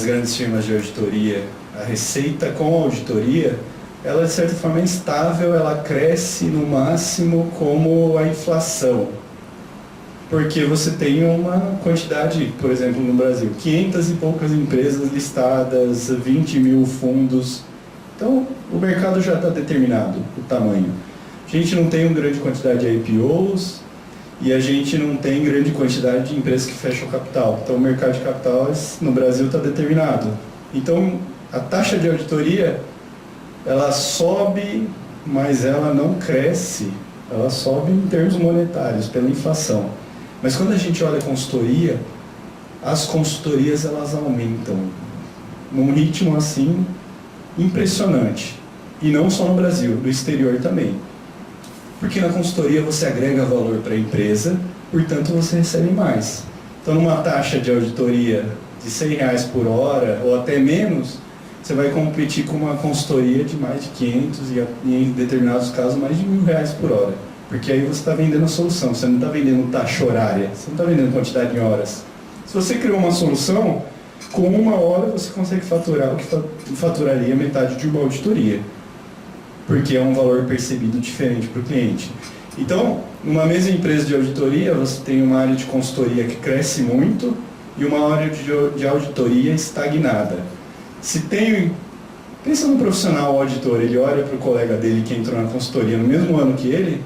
grandes firmas de auditoria, a receita com a auditoria, ela de certa forma é instável, ela cresce no máximo como a inflação. Porque você tem uma quantidade, por exemplo, no Brasil, 500 e poucas empresas listadas, 20 mil fundos. Então, o mercado já está determinado, o tamanho. A gente não tem uma grande quantidade de IPOs e a gente não tem grande quantidade de empresas que fecham o capital. Então, o mercado de capitais no Brasil está determinado. Então, a taxa de auditoria, ela sobe, mas ela não cresce. Ela sobe em termos monetários, pela inflação. Mas quando a gente olha a consultoria, as consultorias elas aumentam num ritmo assim impressionante. E não só no Brasil, no exterior também. Porque na consultoria você agrega valor para a empresa, portanto você recebe mais. Então numa taxa de auditoria de R$100 por hora ou até menos, você vai competir com uma consultoria de mais de 500 e em determinados casos mais de R$1.000 por hora. Porque aí você está vendendo a solução, você não está vendendo taxa horária, você não está vendendo quantidade em horas. Se você criou uma solução, com 1 hora você consegue faturar o que faturaria metade de uma auditoria. Porque é um valor percebido diferente para o cliente. Então, numa mesma empresa de auditoria, você tem uma área de consultoria que cresce muito e uma área de auditoria estagnada. Se tem... Pensa num profissional auditor, ele olha para o colega dele que entrou na consultoria no mesmo ano que ele,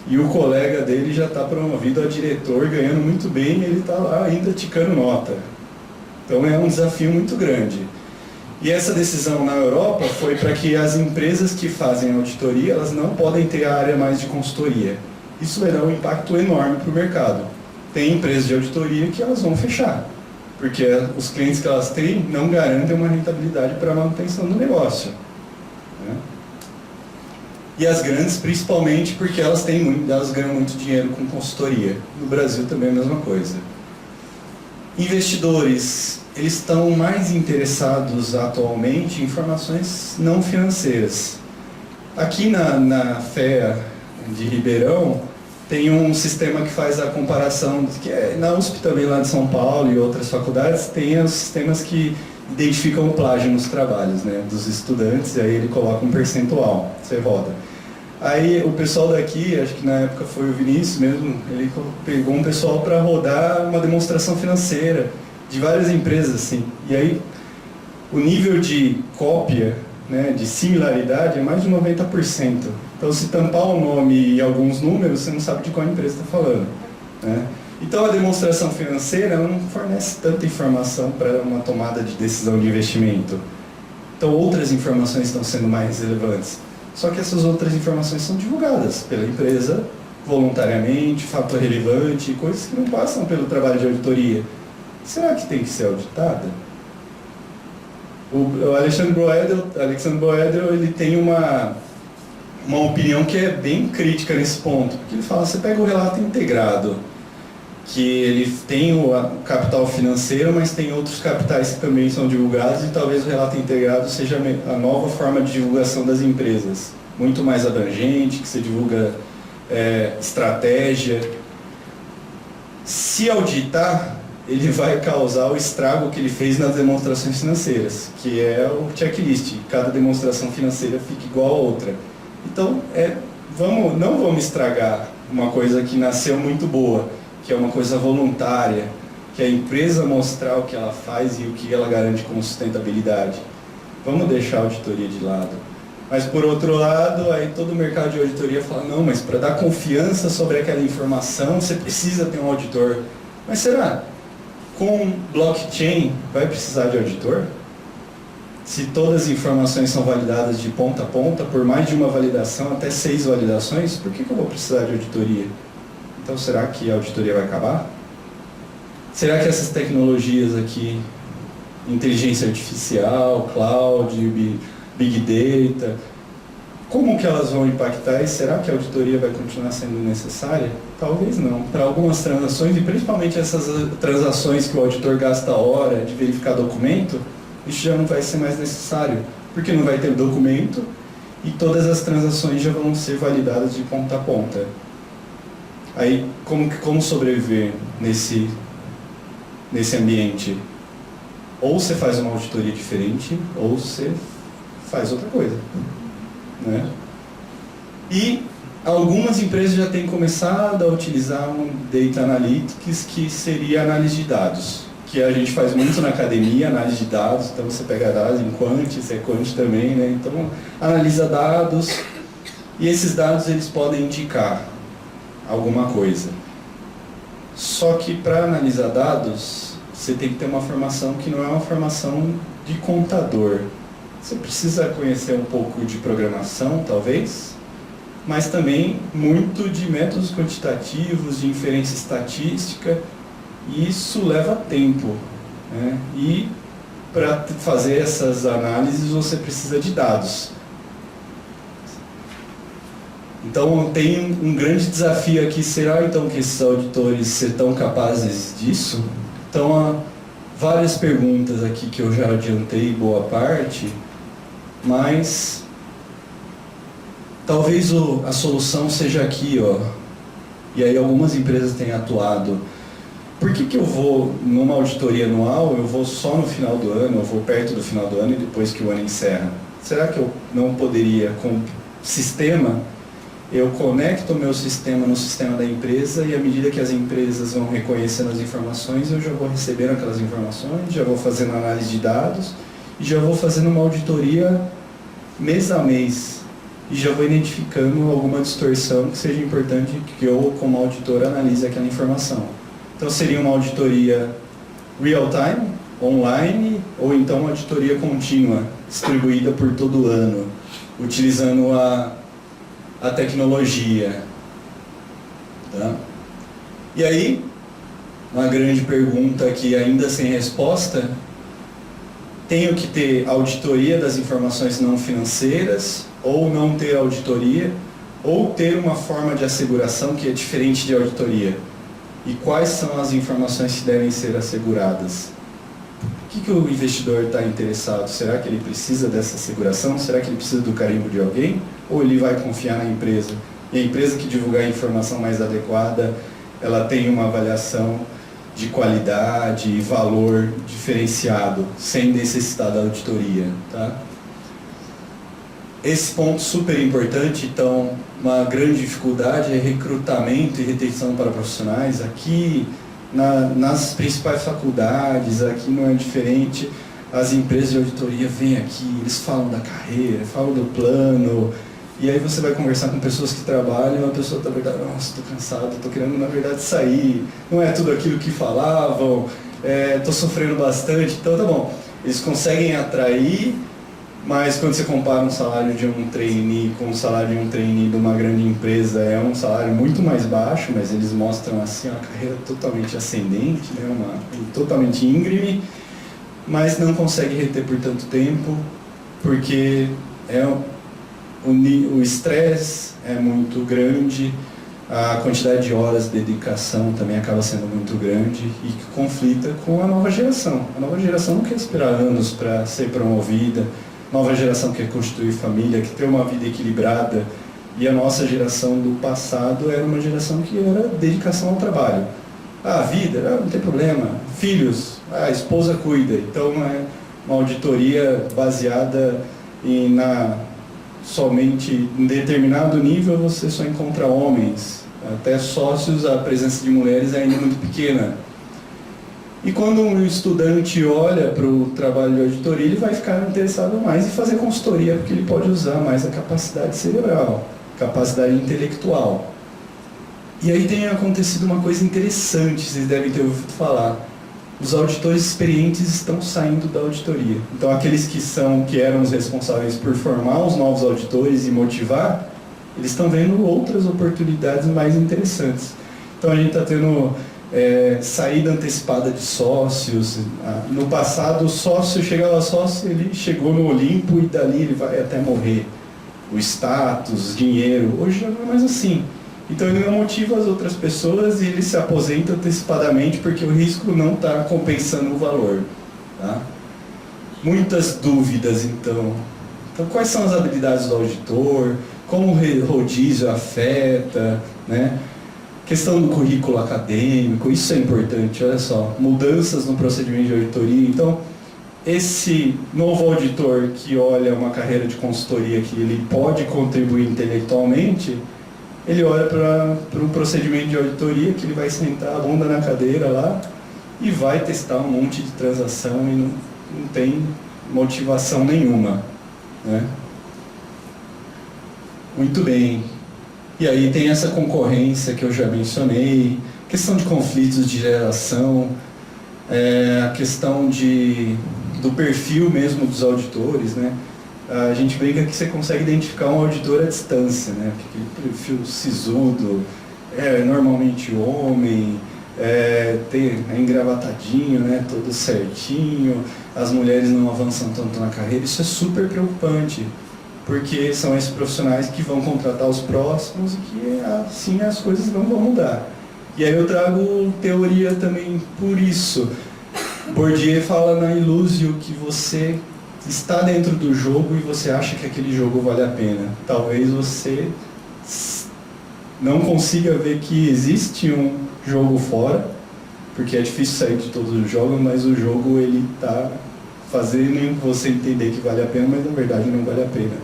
e o colega dele já está promovido a diretor, ganhando muito bem, e ele está lá ainda ticando nota. Então é um desafio muito grande. E essa decisão na Europa foi para que as empresas que fazem auditoria, elas não podem ter a área mais de consultoria. Isso vai dar um impacto enorme para o mercado. Tem empresas de auditoria que elas vão fechar, porque os clientes que elas têm não garantem uma rentabilidade para a manutenção do negócio. Né? E as grandes, principalmente, porque elas ganham muito dinheiro com consultoria. No Brasil também é a mesma coisa. Investidores, eles estão mais interessados atualmente em informações não financeiras. Aqui na FEA de Ribeirão, tem um sistema que faz a comparação, que é na USP também, lá de São Paulo e outras faculdades, tem os sistemas que identificam o plágio nos trabalhos, né, dos estudantes, e aí ele coloca um percentual, você roda. Aí o pessoal daqui, acho que na época foi o Vinícius mesmo, ele pegou um pessoal para rodar uma demonstração financeira de várias empresas, assim. E aí o nível de cópia, né, de similaridade é mais de 90%. Então se tampar o nome e alguns números, você não sabe de qual empresa está falando. Né? Então a demonstração financeira ela não fornece tanta informação para uma tomada de decisão de investimento. Então outras informações estão sendo mais relevantes. Só que essas outras informações são divulgadas pela empresa voluntariamente, fator relevante, coisas que não passam pelo trabalho de auditoria. Será que tem que ser auditada? O Alexandre Boedel ele tem uma opinião que é bem crítica nesse ponto, porque ele fala, você pega o relato integrado, que ele tem o capital financeiro, mas tem outros capitais que também são divulgados e talvez o relato integrado seja a nova forma de divulgação das empresas, muito mais abrangente, que você divulga estratégia. Se auditar, ele vai causar o estrago que ele fez nas demonstrações financeiras, que é o checklist, cada demonstração financeira fica igual a outra. Então, não vamos estragar uma coisa que nasceu muito boa, que é uma coisa voluntária, que é a empresa mostrar o que ela faz e o que ela garante como sustentabilidade. Vamos deixar a auditoria de lado. Mas, por outro lado, aí todo o mercado de auditoria fala, não, mas para dar confiança sobre aquela informação, você precisa ter um auditor. Mas será? Com blockchain, vai precisar de auditor? Se todas as informações são validadas de ponta a ponta, por mais de uma validação, até 6 validações, por que eu vou precisar de auditoria? Então, será que a auditoria vai acabar? Será que essas tecnologias aqui, inteligência artificial, cloud, big data, como que elas vão impactar e será que a auditoria vai continuar sendo necessária? Talvez não. Para algumas transações, e principalmente essas transações que o auditor gasta hora de verificar documento, isso já não vai ser mais necessário, porque não vai ter documento e todas as transações já vão ser validadas de ponta a ponta. Aí, como sobreviver nesse ambiente? Ou você faz uma auditoria diferente, ou você faz outra coisa. né? E algumas empresas já têm começado a utilizar um Data Analytics, que seria análise de dados, que a gente faz muito na academia, análise de dados. Então você pega dados em quant, sequant também, né? Então analisa dados, e esses dados eles podem indicar alguma coisa. Só que para analisar dados, você tem que ter uma formação que não é uma formação de contador. Você precisa conhecer um pouco de programação, talvez, mas também muito de métodos quantitativos, de inferência estatística, e isso leva tempo, né? E para fazer essas análises você precisa de dados. Então tem um grande desafio aqui. Será então que esses auditores serão capazes disso? Então há várias perguntas aqui que eu já adiantei boa parte, mas talvez a solução seja aqui, ó. E aí algumas empresas têm atuado. Por que eu vou numa auditoria anual, eu vou só no final do ano, eu vou perto do final do ano e depois que o ano encerra? Será que eu não poderia, com sistema, eu conecto o meu sistema no sistema da empresa, e à medida que as empresas vão reconhecendo as informações, eu já vou recebendo aquelas informações, já vou fazendo análise de dados e já vou fazendo uma auditoria mês a mês e já vou identificando alguma distorção que seja importante que eu, como auditor, analise aquela informação. Então seria uma auditoria real-time, online, ou então uma auditoria contínua, distribuída por todo o ano, utilizando a tecnologia. Tá? E aí, uma grande pergunta aqui ainda sem resposta: tenho que ter auditoria das informações não financeiras, ou não ter auditoria, ou ter uma forma de asseguração que é diferente de auditoria? E quais são as informações que devem ser asseguradas? O que o investidor está interessado? Será que ele precisa dessa asseguração? Será que ele precisa do carimbo de alguém? Ou ele vai confiar na empresa? E a empresa que divulgar a informação mais adequada, ela tem uma avaliação de qualidade e valor diferenciado, sem necessitar da auditoria. Tá? Esse ponto super importante. Então, uma grande dificuldade é recrutamento e retenção para profissionais. Aqui, nas principais faculdades, aqui não é diferente. As empresas de auditoria vêm aqui, eles falam da carreira, falam do plano, e aí você vai conversar com pessoas que trabalham, a pessoa está verdade, nossa, estou cansado, estou querendo na verdade sair, não é tudo aquilo que falavam, estou sofrendo bastante. Então tá bom, eles conseguem atrair, mas quando você compara um salário de um trainee com o salário de um trainee de uma grande empresa, é um salário muito mais baixo, mas eles mostram assim uma carreira totalmente ascendente, né, totalmente íngreme, mas não consegue reter por tanto tempo, porque o estresse é muito grande, a quantidade de horas de dedicação também acaba sendo muito grande, e que conflita com a nova geração. A nova geração não quer esperar anos para ser promovida, a nova geração quer constituir família, quer ter uma vida equilibrada, e a nossa geração do passado era uma geração que era dedicação ao trabalho. A vida, não tem problema, filhos, a esposa cuida. Então é uma auditoria baseada somente em determinado nível você só encontra homens, até sócios, a presença de mulheres é ainda muito pequena. E quando um estudante olha para o trabalho de auditoria, ele vai ficar interessado mais em fazer consultoria, porque ele pode usar mais a capacidade cerebral, capacidade intelectual. E aí tem acontecido uma coisa interessante, vocês devem ter ouvido falar. Os auditores experientes estão saindo da auditoria. Então aqueles que eram os responsáveis por formar os novos auditores e motivar, eles estão vendo outras oportunidades mais interessantes. Então a gente está tendo saída antecipada de sócios. No passado o sócio chegava sócio, ele chegou no Olimpo e dali ele vai até morrer. O status, dinheiro, hoje já não é mais assim. Então ele não motiva as outras pessoas e ele se aposenta antecipadamente porque o risco não está compensando o valor. Tá? Muitas dúvidas então. Então quais são as habilidades do auditor? Como o rodízio afeta? Né? Questão do currículo acadêmico, isso é importante, olha só. Mudanças no procedimento de auditoria. Então esse novo auditor que olha uma carreira de consultoria que ele pode contribuir intelectualmente, ele olha para um procedimento de auditoria que ele vai sentar a bunda na cadeira lá e vai testar um monte de transação e não tem motivação nenhuma, né? Muito bem. E aí tem essa concorrência que eu já mencionei, questão de conflitos de geração, a questão do perfil mesmo dos auditores, né? A gente brinca que você consegue identificar um auditor à distância, né? Aquele perfil sisudo, normalmente homem, é engravatadinho, né? Todo certinho, as mulheres não avançam tanto na carreira. Isso é super preocupante, porque são esses profissionais que vão contratar os próximos e que assim as coisas não vão mudar. E aí eu trago teoria também por isso. Bourdieu fala na Illusio que você está dentro do jogo e você acha que aquele jogo vale a pena. Talvez você não consiga ver que existe um jogo fora, porque é difícil sair de todos os jogos, mas o jogo ele está fazendo você entender que vale a pena, mas na verdade não vale a pena.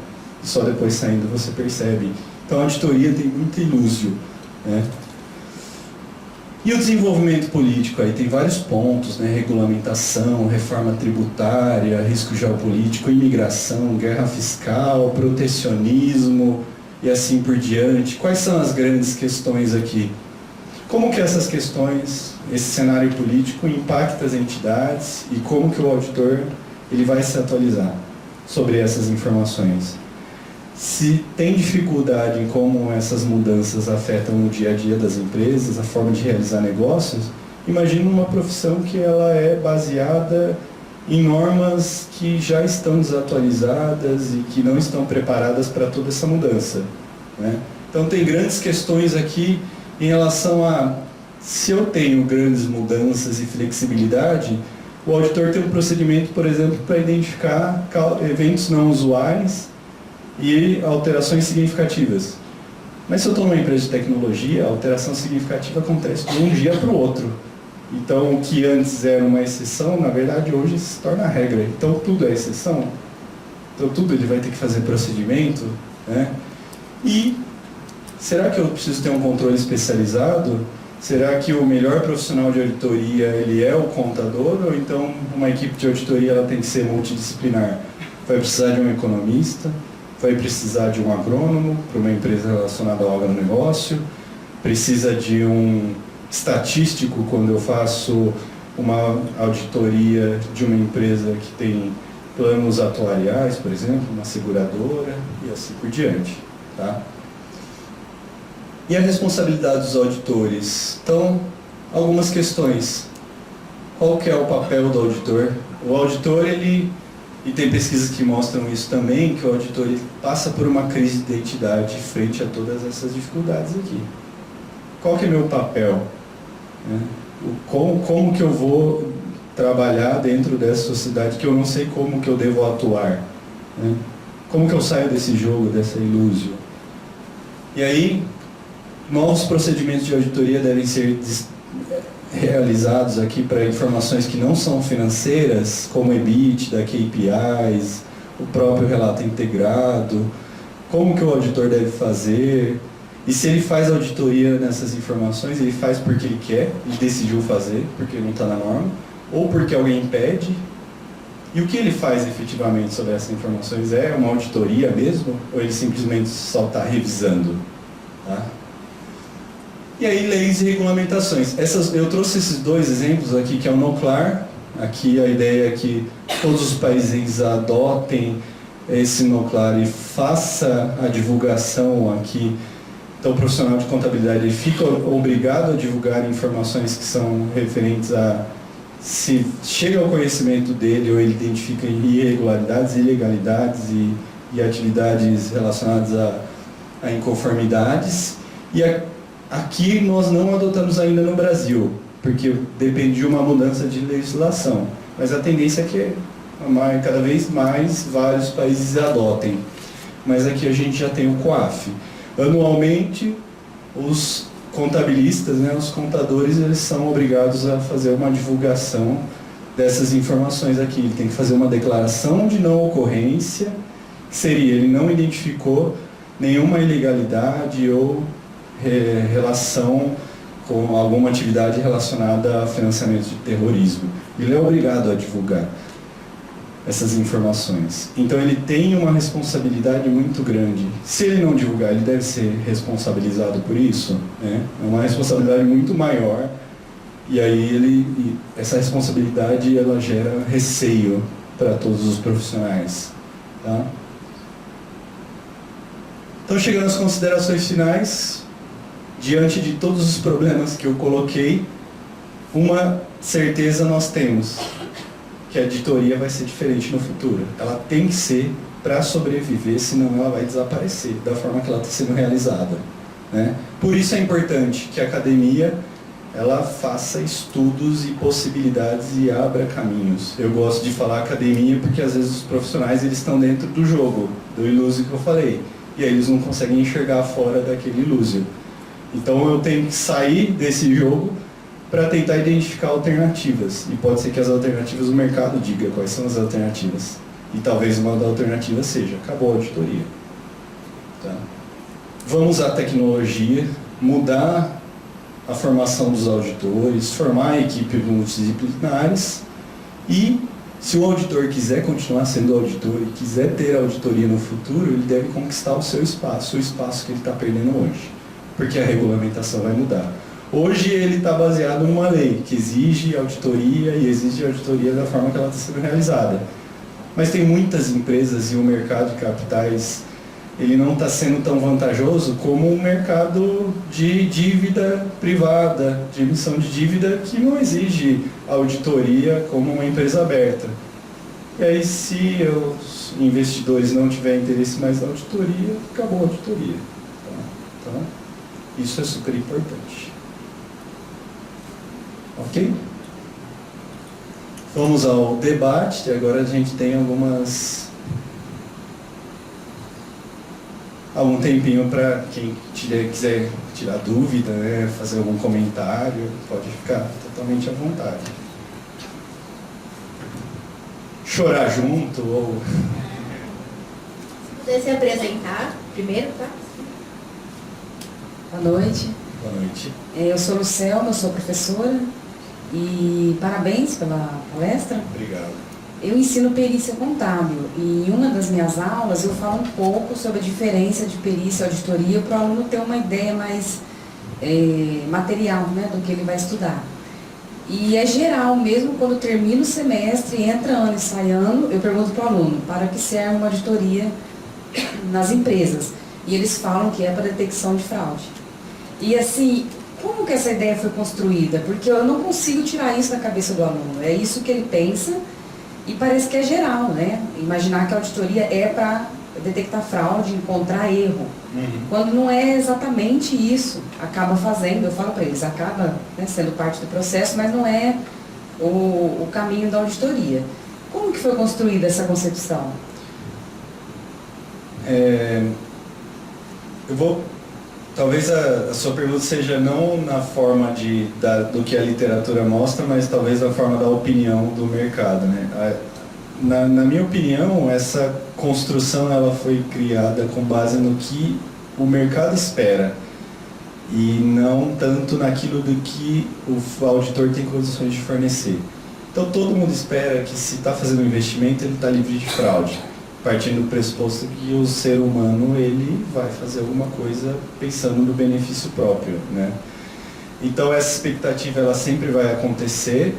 E só depois saindo você percebe. Então a auditoria tem muita Illusio, né? E o desenvolvimento político aí tem vários pontos, né? Regulamentação, reforma tributária, risco geopolítico, imigração, guerra fiscal, protecionismo e assim por diante. Quais são as grandes questões aqui? Como que essas questões, esse cenário político impacta as entidades e como que o auditor ele vai se atualizar sobre essas informações? Se tem dificuldade em como essas mudanças afetam o dia a dia das empresas, a forma de realizar negócios, imagine uma profissão que ela é baseada em normas que já estão desatualizadas e que não estão preparadas para toda essa mudança, né? Então tem grandes questões aqui em relação a, se eu tenho grandes mudanças e flexibilidade, o auditor tem um procedimento, por exemplo, para identificar eventos não usuais e alterações significativas. Mas se eu estou numa empresa de tecnologia, a alteração significativa acontece de um dia para o outro. Então, o que antes era uma exceção, na verdade, hoje se torna regra. Então, tudo é exceção. Então, tudo ele vai ter que fazer procedimento, né? E será que eu preciso ter um controle especializado? Será que o melhor profissional de auditoria ele é o contador? Ou então uma equipe de auditoria ela tem que ser multidisciplinar? Vai precisar de um economista? Vai precisar de um agrônomo para uma empresa relacionada ao agronegócio, precisa de um estatístico quando eu faço uma auditoria de uma empresa que tem planos atuariais, por exemplo, uma seguradora e assim por diante, tá? E a responsabilidade dos auditores? Então, algumas questões. Qual que é o papel do auditor? O auditor, e tem pesquisas que mostram isso também, que o auditor passa por uma crise de identidade frente a todas essas dificuldades aqui. Qual que é meu papel? Como que eu vou trabalhar dentro dessa sociedade que eu não sei como que eu devo atuar? Como que eu saio desse jogo, dessa ilúsio? E aí, novos procedimentos de auditoria devem ser realizados aqui para informações que não são financeiras, como EBITDA, KPIs, o próprio relato integrado, como que o auditor deve fazer, e se ele faz auditoria nessas informações, ele faz porque ele quer, ele decidiu fazer, porque não está na norma, ou porque alguém pede, e o que ele faz efetivamente sobre essas informações? É uma auditoria mesmo, ou ele simplesmente só está revisando? Tá? E aí, leis e regulamentações. Eu trouxe esses dois exemplos aqui, que é o NOCLAR. Aqui a ideia é que todos os países adotem esse NOCLAR e faça a divulgação aqui. Então, o profissional de contabilidade ele fica obrigado a divulgar informações que são referentes a se chega ao conhecimento dele ou ele identifica irregularidades, ilegalidades e atividades relacionadas a inconformidades. E aqui nós não adotamos ainda no Brasil, porque depende de uma mudança de legislação. Mas a tendência é que cada vez mais vários países adotem. Mas aqui a gente já tem o COAF. Anualmente, os contabilistas, os contadores, eles são obrigados a fazer uma divulgação dessas informações aqui. Ele tem que fazer uma declaração de não ocorrência, que seria, ele não identificou nenhuma ilegalidade ou relação com alguma atividade relacionada a financiamento de terrorismo. Ele é obrigado a divulgar essas informações. Então ele tem uma responsabilidade muito grande. Se ele não divulgar, ele deve ser responsabilizado por isso, né? É uma responsabilidade muito maior. E aí essa responsabilidade ela gera receio para todos os profissionais, tá? Então, chegando às considerações finais, diante de todos os problemas que eu coloquei, uma certeza nós temos, que a auditoria vai ser diferente no futuro. Ela tem que ser para sobreviver, senão ela vai desaparecer da forma que ela está sendo realizada, né? Por isso é importante que a academia ela faça estudos e possibilidades e abra caminhos. Eu gosto de falar academia porque às vezes os profissionais eles estão dentro do jogo, do ilúzio que eu falei, e aí eles não conseguem enxergar fora daquele ilúzio. Então eu tenho que sair desse jogo para tentar identificar alternativas. E pode ser que as alternativas o mercado diga quais são as alternativas. E talvez uma das alternativas seja, acabou a auditoria. Tá? Vamos usar a tecnologia, mudar a formação dos auditores, formar equipes multidisciplinares e, se o auditor quiser continuar sendo auditor e quiser ter auditoria no futuro, ele deve conquistar o seu espaço, o espaço que ele está perdendo hoje, porque a regulamentação vai mudar. Hoje ele está baseado numa lei que exige auditoria e exige auditoria da forma que ela está sendo realizada. Mas tem muitas empresas e o mercado de capitais ele não está sendo tão vantajoso como o mercado de dívida privada, de emissão de dívida, que não exige auditoria como uma empresa aberta. E aí, se os investidores não tiverem interesse mais na auditoria, acabou a auditoria. Tá? Então, isso é super importante. Ok? Vamos ao debate. Agora a gente tem algum tempinho para quem quiser tirar dúvida, né, fazer algum comentário, pode ficar totalmente à vontade. Chorar junto ou... Se puder se apresentar primeiro, tá? Boa noite. Boa noite. Eu sou Lucelma, eu sou professora e parabéns pela palestra. Obrigado. Eu ensino perícia contábil e em uma das minhas aulas eu falo um pouco sobre a diferença de perícia e auditoria para o aluno ter uma ideia mais material, né, do que ele vai estudar. E é geral, mesmo quando termina o semestre, entra ano e sai ano, eu pergunto para o aluno, para que serve uma auditoria nas empresas? E eles falam que é para detecção de fraude. E assim, como que essa ideia foi construída? Porque eu não consigo tirar isso da cabeça do aluno, é isso que ele pensa. E parece que é geral, né? Imaginar que a auditoria é para detectar fraude, encontrar erro. Quando não é exatamente isso, acaba fazendo, eu falo para eles, acaba, né, sendo parte do processo, mas não é o caminho da auditoria. Como que foi construída essa concepção? Talvez a sua pergunta seja não na forma do que a literatura mostra, mas talvez na forma da opinião do mercado, né? Na minha opinião, essa construção ela foi criada com base no que o mercado espera e não tanto naquilo do que o auditor tem condições de fornecer. Então todo mundo espera que se está fazendo um investimento ele está livre de fraude, partindo do pressuposto que o ser humano ele vai fazer alguma coisa pensando no benefício próprio, né? Então essa expectativa ela sempre vai acontecer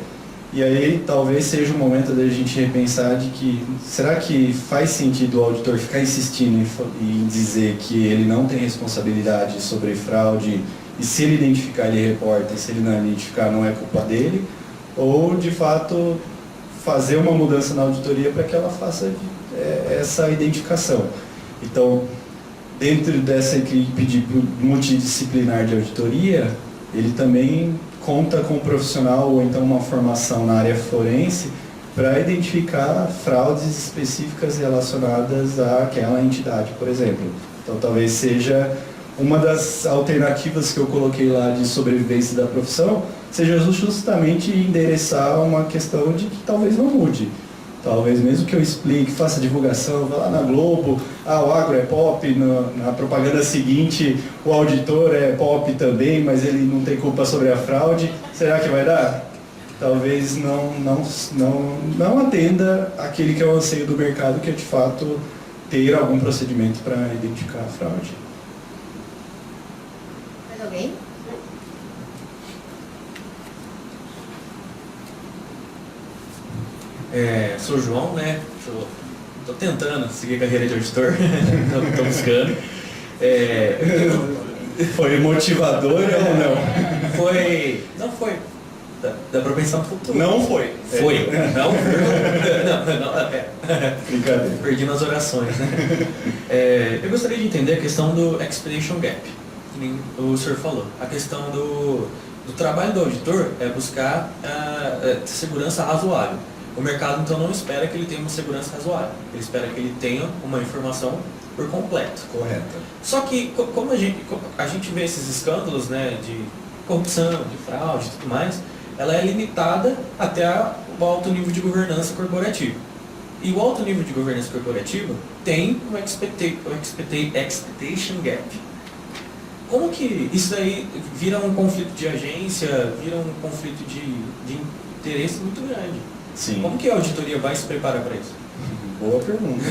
e aí talvez seja o momento da gente repensar de que será que faz sentido o auditor ficar insistindo em dizer que ele não tem responsabilidade sobre fraude e se ele identificar ele reporta e se ele não identificar não é culpa dele, ou de fato fazer uma mudança na auditoria para que ela faça essa identificação. Então, dentro dessa equipe multidisciplinar de auditoria, ele também conta com um profissional ou então uma formação na área forense para identificar fraudes específicas relacionadas àquela entidade, por exemplo. Então, talvez seja uma das alternativas que eu coloquei lá de sobrevivência da profissão seja justamente endereçar uma questão de que talvez não mude. Talvez mesmo que eu explique, faça divulgação, vá lá na Globo, o agro é pop, na propaganda seguinte o auditor é pop também, mas ele não tem culpa sobre a fraude. Será que vai dar? Talvez não atenda aquele que é o anseio do mercado, que é de fato ter algum procedimento para identificar a fraude. Mais alguém? Sou o João, né? Tô tentando seguir a carreira de auditor, tô buscando. Foi motivador ou não? Não foi. Dá pra pensar no futuro. Não foi. Foi. Não, pera. Brincadeira. Perdi nas orações, né? Eu gostaria de entender a questão do expectation gap, que nem o senhor falou. A questão do trabalho do auditor é buscar segurança razoável. O mercado, então, não espera que ele tenha uma segurança razoável. Ele espera que ele tenha uma informação por completo. Correto. Só que, como a gente vê esses escândalos, né, de corrupção, de fraude e tudo mais, ela é limitada até o alto nível de governança corporativa. E o alto nível de governança corporativa tem um expectation gap. Como que isso aí vira um conflito de agência, vira um conflito de interesse muito grande? Sim. Como que a auditoria vai se preparar para isso? Boa pergunta.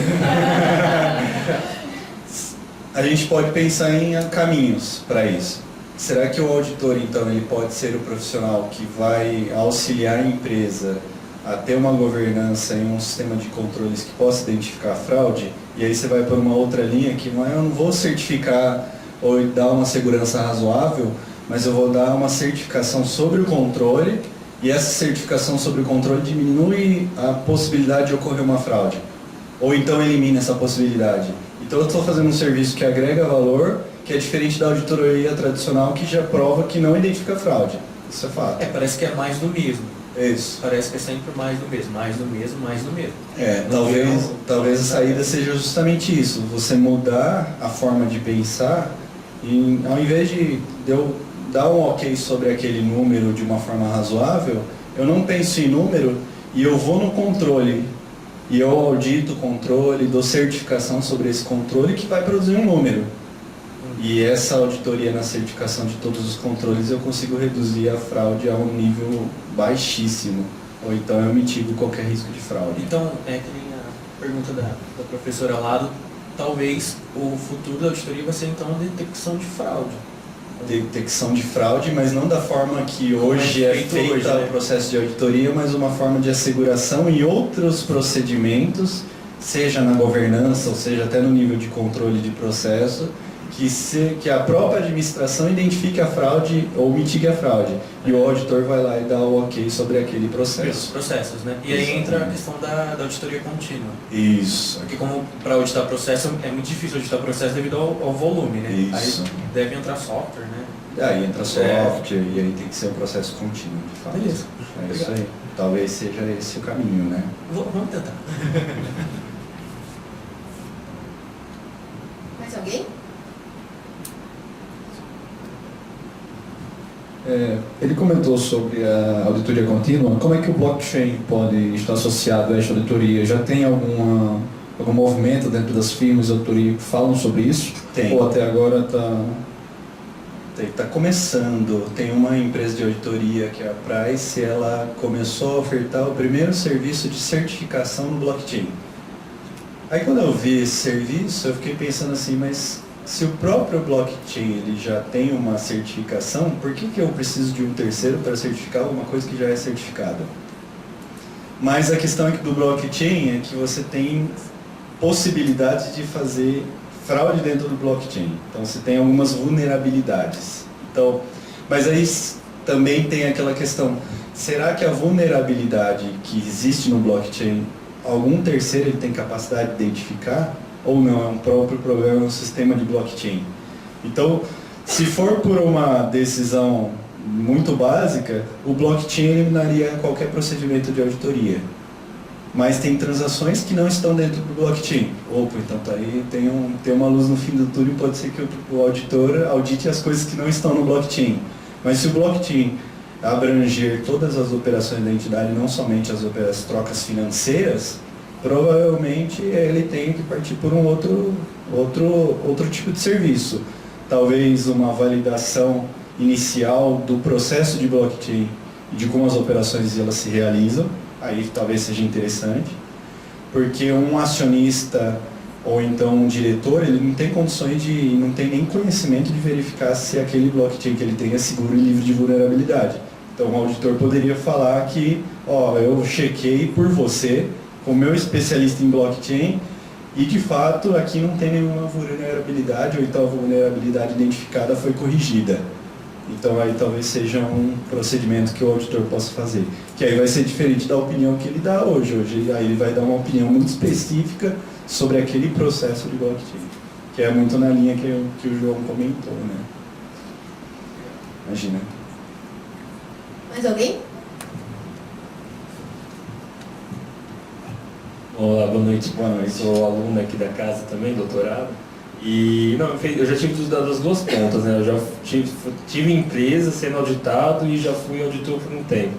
A gente pode pensar em caminhos para isso. Será que o auditor, então, ele pode ser o profissional que vai auxiliar a empresa a ter uma governança em um sistema de controles que possa identificar a fraude? E aí você vai por uma outra linha que não é, eu não vou certificar ou dar uma segurança razoável, mas eu vou dar uma certificação sobre o controle, e essa certificação sobre o controle diminui a possibilidade de ocorrer uma fraude. Ou então elimina essa possibilidade. Então eu estou fazendo um serviço que agrega valor, que é diferente da auditoria tradicional, que já prova que não identifica fraude. Isso é fato. Parece que é mais do mesmo. Isso. Parece que é sempre mais do mesmo, mais do mesmo, mais do mesmo. Talvez a saída seja justamente isso. Você mudar a forma de pensar e ao invés de eu dar um ok sobre aquele número de uma forma razoável, eu não penso em número e eu vou no controle. E eu audito o controle, dou certificação sobre esse controle que vai produzir um número. E essa auditoria na certificação de todos os controles eu consigo reduzir a fraude a um nível baixíssimo. Ou então eu mitigo qualquer risco de fraude. Então, que nem a pergunta da professora Lado, talvez o futuro da auditoria vai ser então a detecção de fraude. Detecção de fraude, mas não da forma que hoje é feita o processo de auditoria, mas uma forma de asseguração e outros procedimentos, seja na governança, ou seja até no nível de controle de processo, que a própria administração identifique a fraude ou mitigue a fraude. E o auditor vai lá e dá o ok sobre aquele processo. Os processos, né? E aí entra a questão da auditoria contínua. Isso. Porque como para auditar processo, é muito difícil auditar processo devido ao volume, né? Isso. Aí deve entrar software, né? Aí entra software e aí tem que ser um processo contínuo, de fato. Beleza. É isso aí. Talvez seja esse o caminho, né? Vamos tentar. Mais alguém? Ele comentou sobre a auditoria contínua. Como é que o blockchain pode estar associado a esta auditoria? Já tem algum movimento dentro das firmas de auditoria que falam sobre isso? Tem. Ou até agora está... Está começando. Tem uma empresa de auditoria que é a Price, ela começou a ofertar o primeiro serviço de certificação no blockchain. Aí quando eu vi esse serviço, eu fiquei pensando assim, mas se o próprio blockchain ele já tem uma certificação, por que eu preciso de um terceiro para certificar uma coisa que já é certificada? Mas a questão aqui do blockchain é que você tem possibilidades de fazer fraude dentro do blockchain. Então você tem algumas vulnerabilidades. Então, mas aí também tem aquela questão, será que a vulnerabilidade que existe no blockchain, algum terceiro ele tem capacidade de identificar? Ou não, é um próprio problema no sistema de blockchain? Então, se for por uma decisão muito básica, o blockchain eliminaria qualquer procedimento de auditoria. mas tem transações que não estão dentro do blockchain. Opa, então tá aí, tem uma luz no fim do túnel, pode ser que o auditor audite as coisas que não estão no blockchain. Mas se o blockchain abranger todas as operações da entidade, não somente as trocas financeiras, provavelmente ele tem que partir por um outro tipo de serviço. Talvez uma validação inicial do processo de blockchain e de como as operações elas se realizam, aí talvez seja interessante, porque um acionista ou então um diretor, ele não tem condições não tem nem conhecimento de verificar se aquele blockchain que ele tem é seguro e livre de vulnerabilidade. Então o auditor poderia falar que, eu chequei por você, como meu especialista em blockchain, e de fato aqui não tem nenhuma vulnerabilidade, ou então a vulnerabilidade identificada foi corrigida. Então aí talvez seja um procedimento que o auditor possa fazer. Que aí vai ser diferente da opinião que ele dá hoje. Hoje aí ele vai dar uma opinião muito específica sobre aquele processo de blockchain. Que é muito na linha que o João comentou, né? Imagina. Mais alguém? Olá, boa noite. Boa noite. Sou aluno aqui da casa também, doutorado. E eu já tive das duas pontas, né? Eu já tive empresa sendo auditado e já fui auditor por um tempo,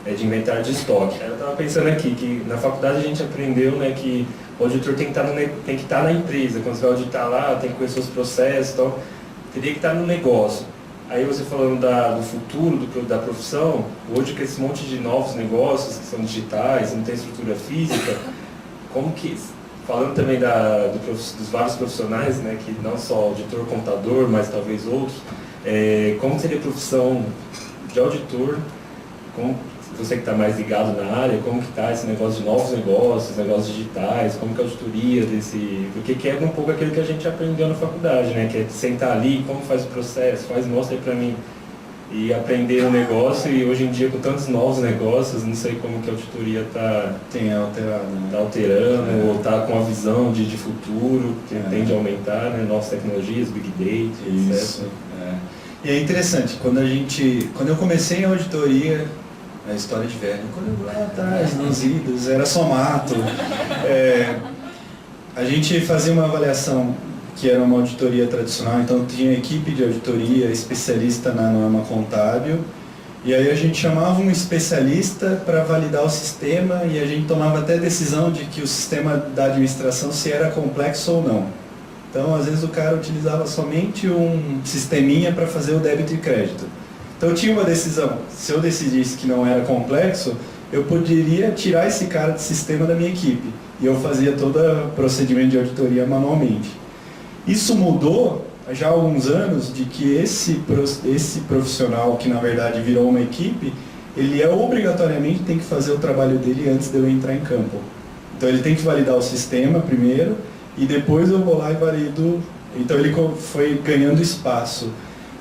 de inventário de estoque. Eu estava pensando aqui que na faculdade a gente aprendeu, né, que o auditor tem que estar na empresa. Quando você vai auditar lá, tem que conhecer os processos, então teria que estar no negócio. Aí você falando do futuro, da profissão, hoje com esse monte de novos negócios que são digitais, não tem estrutura física, como que... Falando também dos vários profissionais, né, que não só auditor, contador, mas talvez outros, como seria a profissão de auditor, você que está mais ligado na área, como que está esse negócio de novos negócios digitais, como que a auditoria porque quebra um pouco aquilo que a gente aprendeu na faculdade, né, que é sentar ali, como faz o processo, mostra aí para mim. E aprender um negócio, e hoje em dia com tantos novos negócios, não sei como que a auditoria está alterando, ou está com a visão de futuro, que tende a aumentar, né, novas tecnologias, Big Data, Isso, etc. E é interessante, quando eu comecei em auditoria, a história de velho, quando eu lá atrás, nos idos, era só mato, a gente fazia uma avaliação que era uma auditoria tradicional, então tinha equipe de auditoria, especialista na norma contábil, e aí a gente chamava um especialista para validar o sistema e a gente tomava até decisão de que o sistema da administração se era complexo ou não. Então, às vezes o cara utilizava somente um sisteminha para fazer o débito e crédito. Então tinha uma decisão, se eu decidisse que não era complexo, eu poderia tirar esse cara do sistema da minha equipe, e eu fazia todo o procedimento de auditoria manualmente. Isso mudou já há alguns anos, de que esse profissional, que na verdade virou uma equipe, ele obrigatoriamente tem que fazer o trabalho dele antes de eu entrar em campo. Então ele tem que validar o sistema primeiro, e depois eu vou lá e valido. Então ele foi ganhando espaço.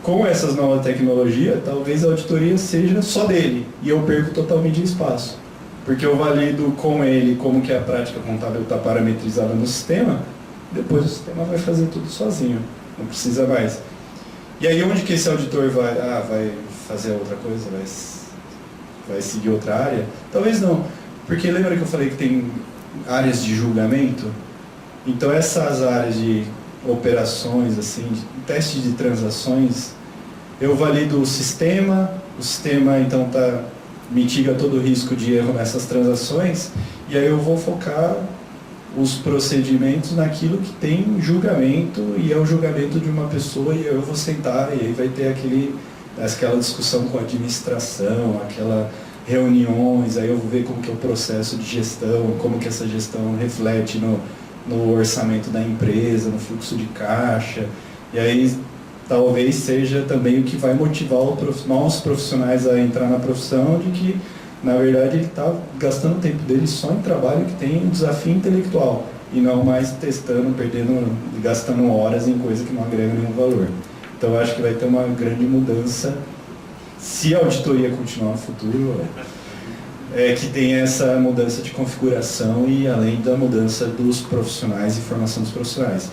Com essas novas tecnologias, talvez a auditoria seja só dele, e eu perco totalmente espaço. Porque eu valido com ele como que a prática contábil está parametrizada no sistema, depois o sistema vai fazer tudo sozinho, não precisa mais. E aí onde que esse auditor vai? Vai fazer outra coisa? Vai seguir outra área? Talvez não, porque lembra que eu falei que tem áreas de julgamento? Então essas áreas de operações, assim, de teste de transações, eu valido o sistema então mitiga todo o risco de erro nessas transações, e aí eu vou focar os procedimentos naquilo que tem julgamento, e é o julgamento de uma pessoa, e eu vou sentar, e aí vai ter aquela discussão com a administração, aquelas reuniões, aí eu vou ver como que é o processo de gestão, como que essa gestão reflete no orçamento da empresa, no fluxo de caixa, e aí talvez seja também o que vai motivar os novos profissionais a entrar na profissão, de que na verdade ele está gastando o tempo dele só em trabalho que tem um desafio intelectual, e não mais testando, gastando horas em coisa que não agrega nenhum valor. Então eu acho que vai ter uma grande mudança, se a auditoria continuar no futuro, que tem essa mudança de configuração, e além da mudança dos profissionais e formação dos profissionais.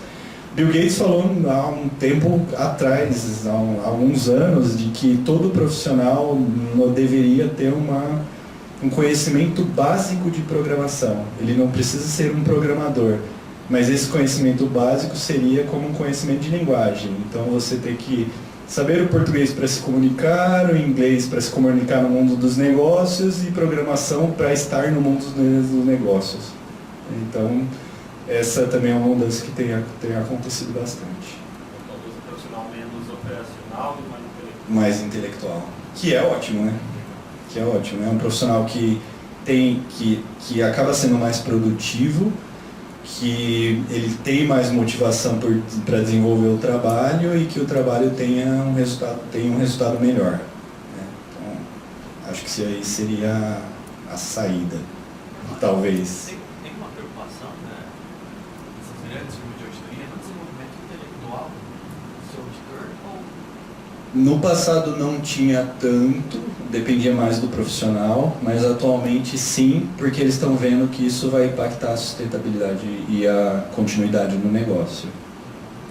Bill Gates falou há um tempo atrás, há alguns anos, de que todo profissional deveria ter um conhecimento básico de programação. Ele não precisa ser um programador, mas esse conhecimento básico seria como um conhecimento de linguagem. Então você tem que saber o português para se comunicar, o inglês para se comunicar no mundo dos negócios e programação para estar no mundo dos negócios. Então, essa também é uma mudança que tem acontecido bastante. Talvez um profissional menos operacional e mais intelectual. Que é ótimo, né? Que é ótimo. É um profissional que acaba sendo mais produtivo, que ele tem mais motivação para desenvolver o trabalho e que o trabalho tenha um resultado melhor. Né? Então, acho que isso aí seria a saída, talvez. Tem uma preocupação, né, nessas grandes firmas de auditoria no desenvolvimento intelectual do seu auditor? Ou... No passado não tinha tanto, dependia mais do profissional, mas atualmente sim, porque eles estão vendo que isso vai impactar a sustentabilidade e a continuidade no negócio.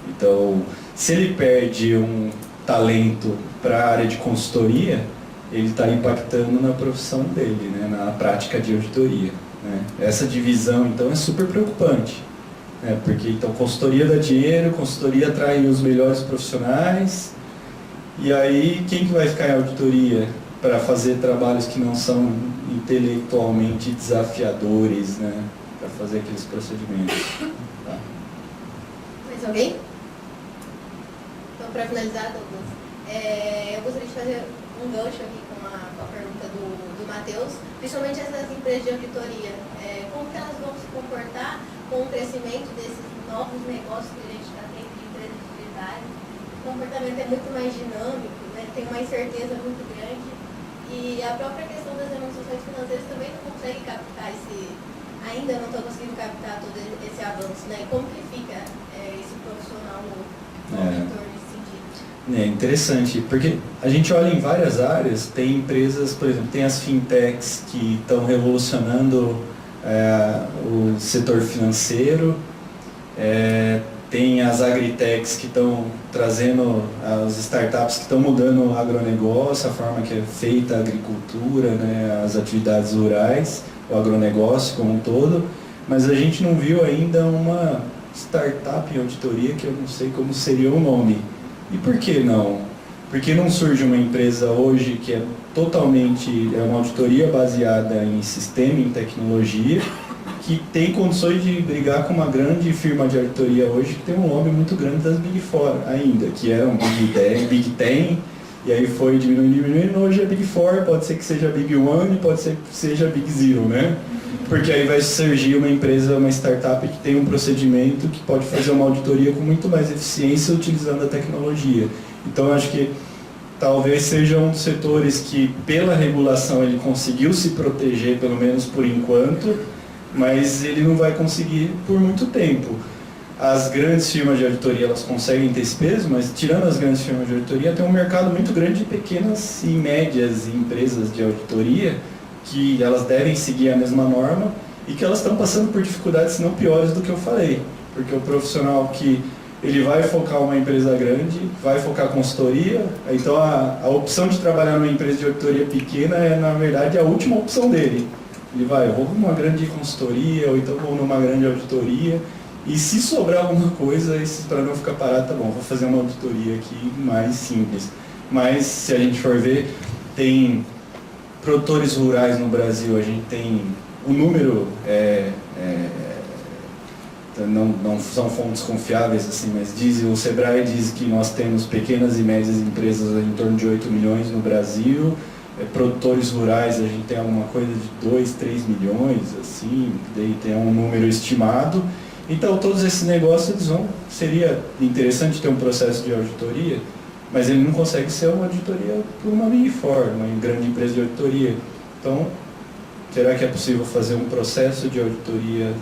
Então, se ele perde um talento para a área de consultoria, ele está impactando na profissão dele, né, na prática de auditoria. Né? Essa divisão, então, é super preocupante, né, porque então, consultoria dá dinheiro, consultoria atrai os melhores profissionais, e aí quem que vai ficar em auditoria para fazer trabalhos que não são intelectualmente desafiadores, né, para fazer aqueles procedimentos? Tá. Mais alguém? Então, para finalizar, Douglas, eu gostaria de fazer um gancho aqui com a pergunta do Matheus, principalmente essas empresas de auditoria. Como que elas vão se comportar com o crescimento desses novos negócios que a gente está tendo de empresas digitais? O comportamento é muito mais dinâmico, né? Tem uma incerteza muito grande e a própria questão das demonstrações financeiras também não consegue captar ainda não estão conseguindo captar todo esse avanço, né? E como que fica esse profissional no auditor nesse sentido? É interessante, porque a gente olha em várias áreas, tem empresas, por exemplo, tem as fintechs que estão revolucionando o setor financeiro, tem as agritechs que estão trazendo, as startups que estão mudando o agronegócio, a forma que é feita a agricultura, né, as atividades rurais, o agronegócio como um todo, mas a gente não viu ainda uma startup em auditoria que eu não sei como seria o nome. E por que não? Por que não surge uma empresa hoje que é uma auditoria baseada em sistema, em tecnologia, que tem condições de brigar com uma grande firma de auditoria hoje que tem um lobby muito grande das Big Four ainda, que eram Big Ten, e aí foi diminuindo, hoje é Big Four, pode ser que seja Big One, pode ser que seja Big Zero, né? Porque aí vai surgir uma empresa, uma startup que tem um procedimento que pode fazer uma auditoria com muito mais eficiência utilizando a tecnologia. Então eu acho que talvez seja um dos setores que pela regulação ele conseguiu se proteger, pelo menos por enquanto, mas ele não vai conseguir por muito tempo. As grandes firmas de auditoria elas conseguem ter esse peso, mas tirando as grandes firmas de auditoria, tem um mercado muito grande de pequenas e médias empresas de auditoria que elas devem seguir a mesma norma e que elas estão passando por dificuldades não piores do que eu falei. Porque o profissional que ele vai focar uma empresa grande, vai focar consultoria, então a opção de trabalhar numa empresa de auditoria pequena é, na verdade, a última opção dele. Ele vai, eu vou numa grande consultoria, ou então vou numa grande auditoria, e se sobrar alguma coisa, para não ficar parado, tá bom, vou fazer uma auditoria aqui mais simples. Mas, se a gente for ver, tem produtores rurais no Brasil, a gente tem o número, não são fontes confiáveis, assim, mas o Sebrae diz que nós temos pequenas e médias empresas em torno de 8 milhões no Brasil, produtores rurais a gente tem alguma coisa de 2, 3 milhões, assim, daí tem um número estimado. Então todos esses negócios seria interessante ter um processo de auditoria, mas ele não consegue ser uma auditoria por uma Big Four, uma grande empresa de auditoria. Então, será que é possível fazer um processo de auditoria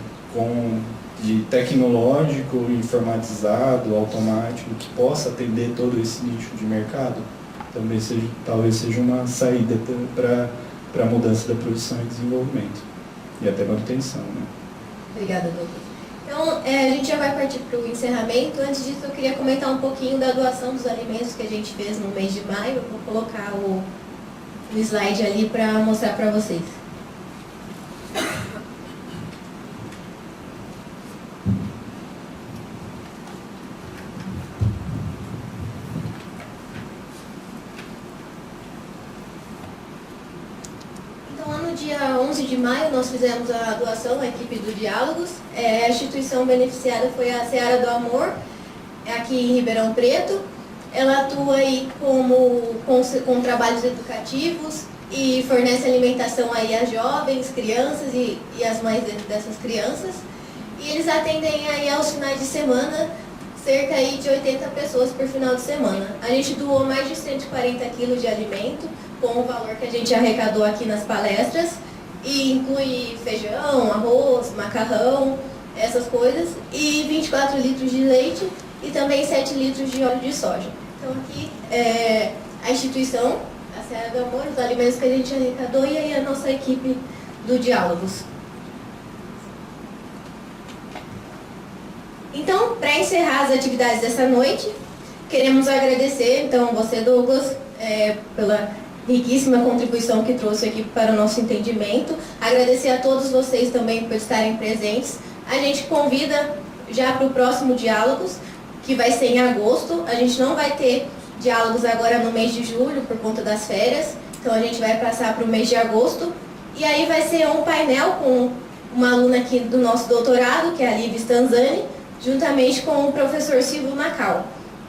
de tecnológico, informatizado, automático, que possa atender todo esse nicho de mercado? Talvez seja uma saída para a mudança da produção e desenvolvimento, e até manutenção. Né? Obrigada, Douglas. Então, a gente já vai partir para o encerramento. Antes disso, eu queria comentar um pouquinho da doação dos alimentos que a gente fez no mês de maio. Eu vou colocar o slide ali para mostrar para vocês. 11 de maio nós fizemos a doação, a equipe do Diálogos. A instituição beneficiada foi a Seara do Amor, aqui em Ribeirão Preto. Ela atua aí com trabalhos educativos e fornece alimentação aí a jovens, crianças e as mães dessas crianças. E eles atendem aí aos finais de semana, cerca aí de 80 pessoas por final de semana. A gente doou mais de 140 quilos de alimento, com o valor que a gente arrecadou aqui nas palestras, e inclui feijão, arroz, macarrão, essas coisas, e 24 litros de leite e também 7 litros de óleo de soja. Então aqui a instituição, a Seara do Amor, os alimentos que a gente arrecadou e aí a nossa equipe do Diálogos. Então, para encerrar as atividades dessa noite, queremos agradecer, então, você, Douglas, pela riquíssima contribuição que trouxe aqui para o nosso entendimento. Agradecer a todos vocês também por estarem presentes. A gente convida já para o próximo Diálogos, que vai ser em agosto. A gente não vai ter Diálogos agora no mês de julho, por conta das férias. Então, a gente vai passar para o mês de agosto. E aí vai ser um painel com uma aluna aqui do nosso doutorado, que é a Lívia Stanzani, juntamente com o professor Silvio Macau.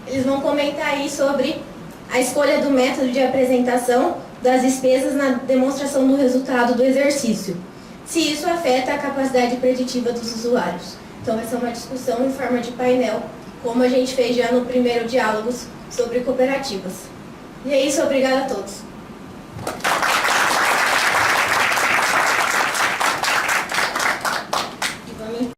Eles vão comentar aí sobre a escolha do método de apresentação das despesas na demonstração do resultado do exercício, se isso afeta a capacidade preditiva dos usuários. Então vai ser uma discussão em forma de painel, como a gente fez já no primeiro Diálogos sobre cooperativas. E é isso, obrigada a todos.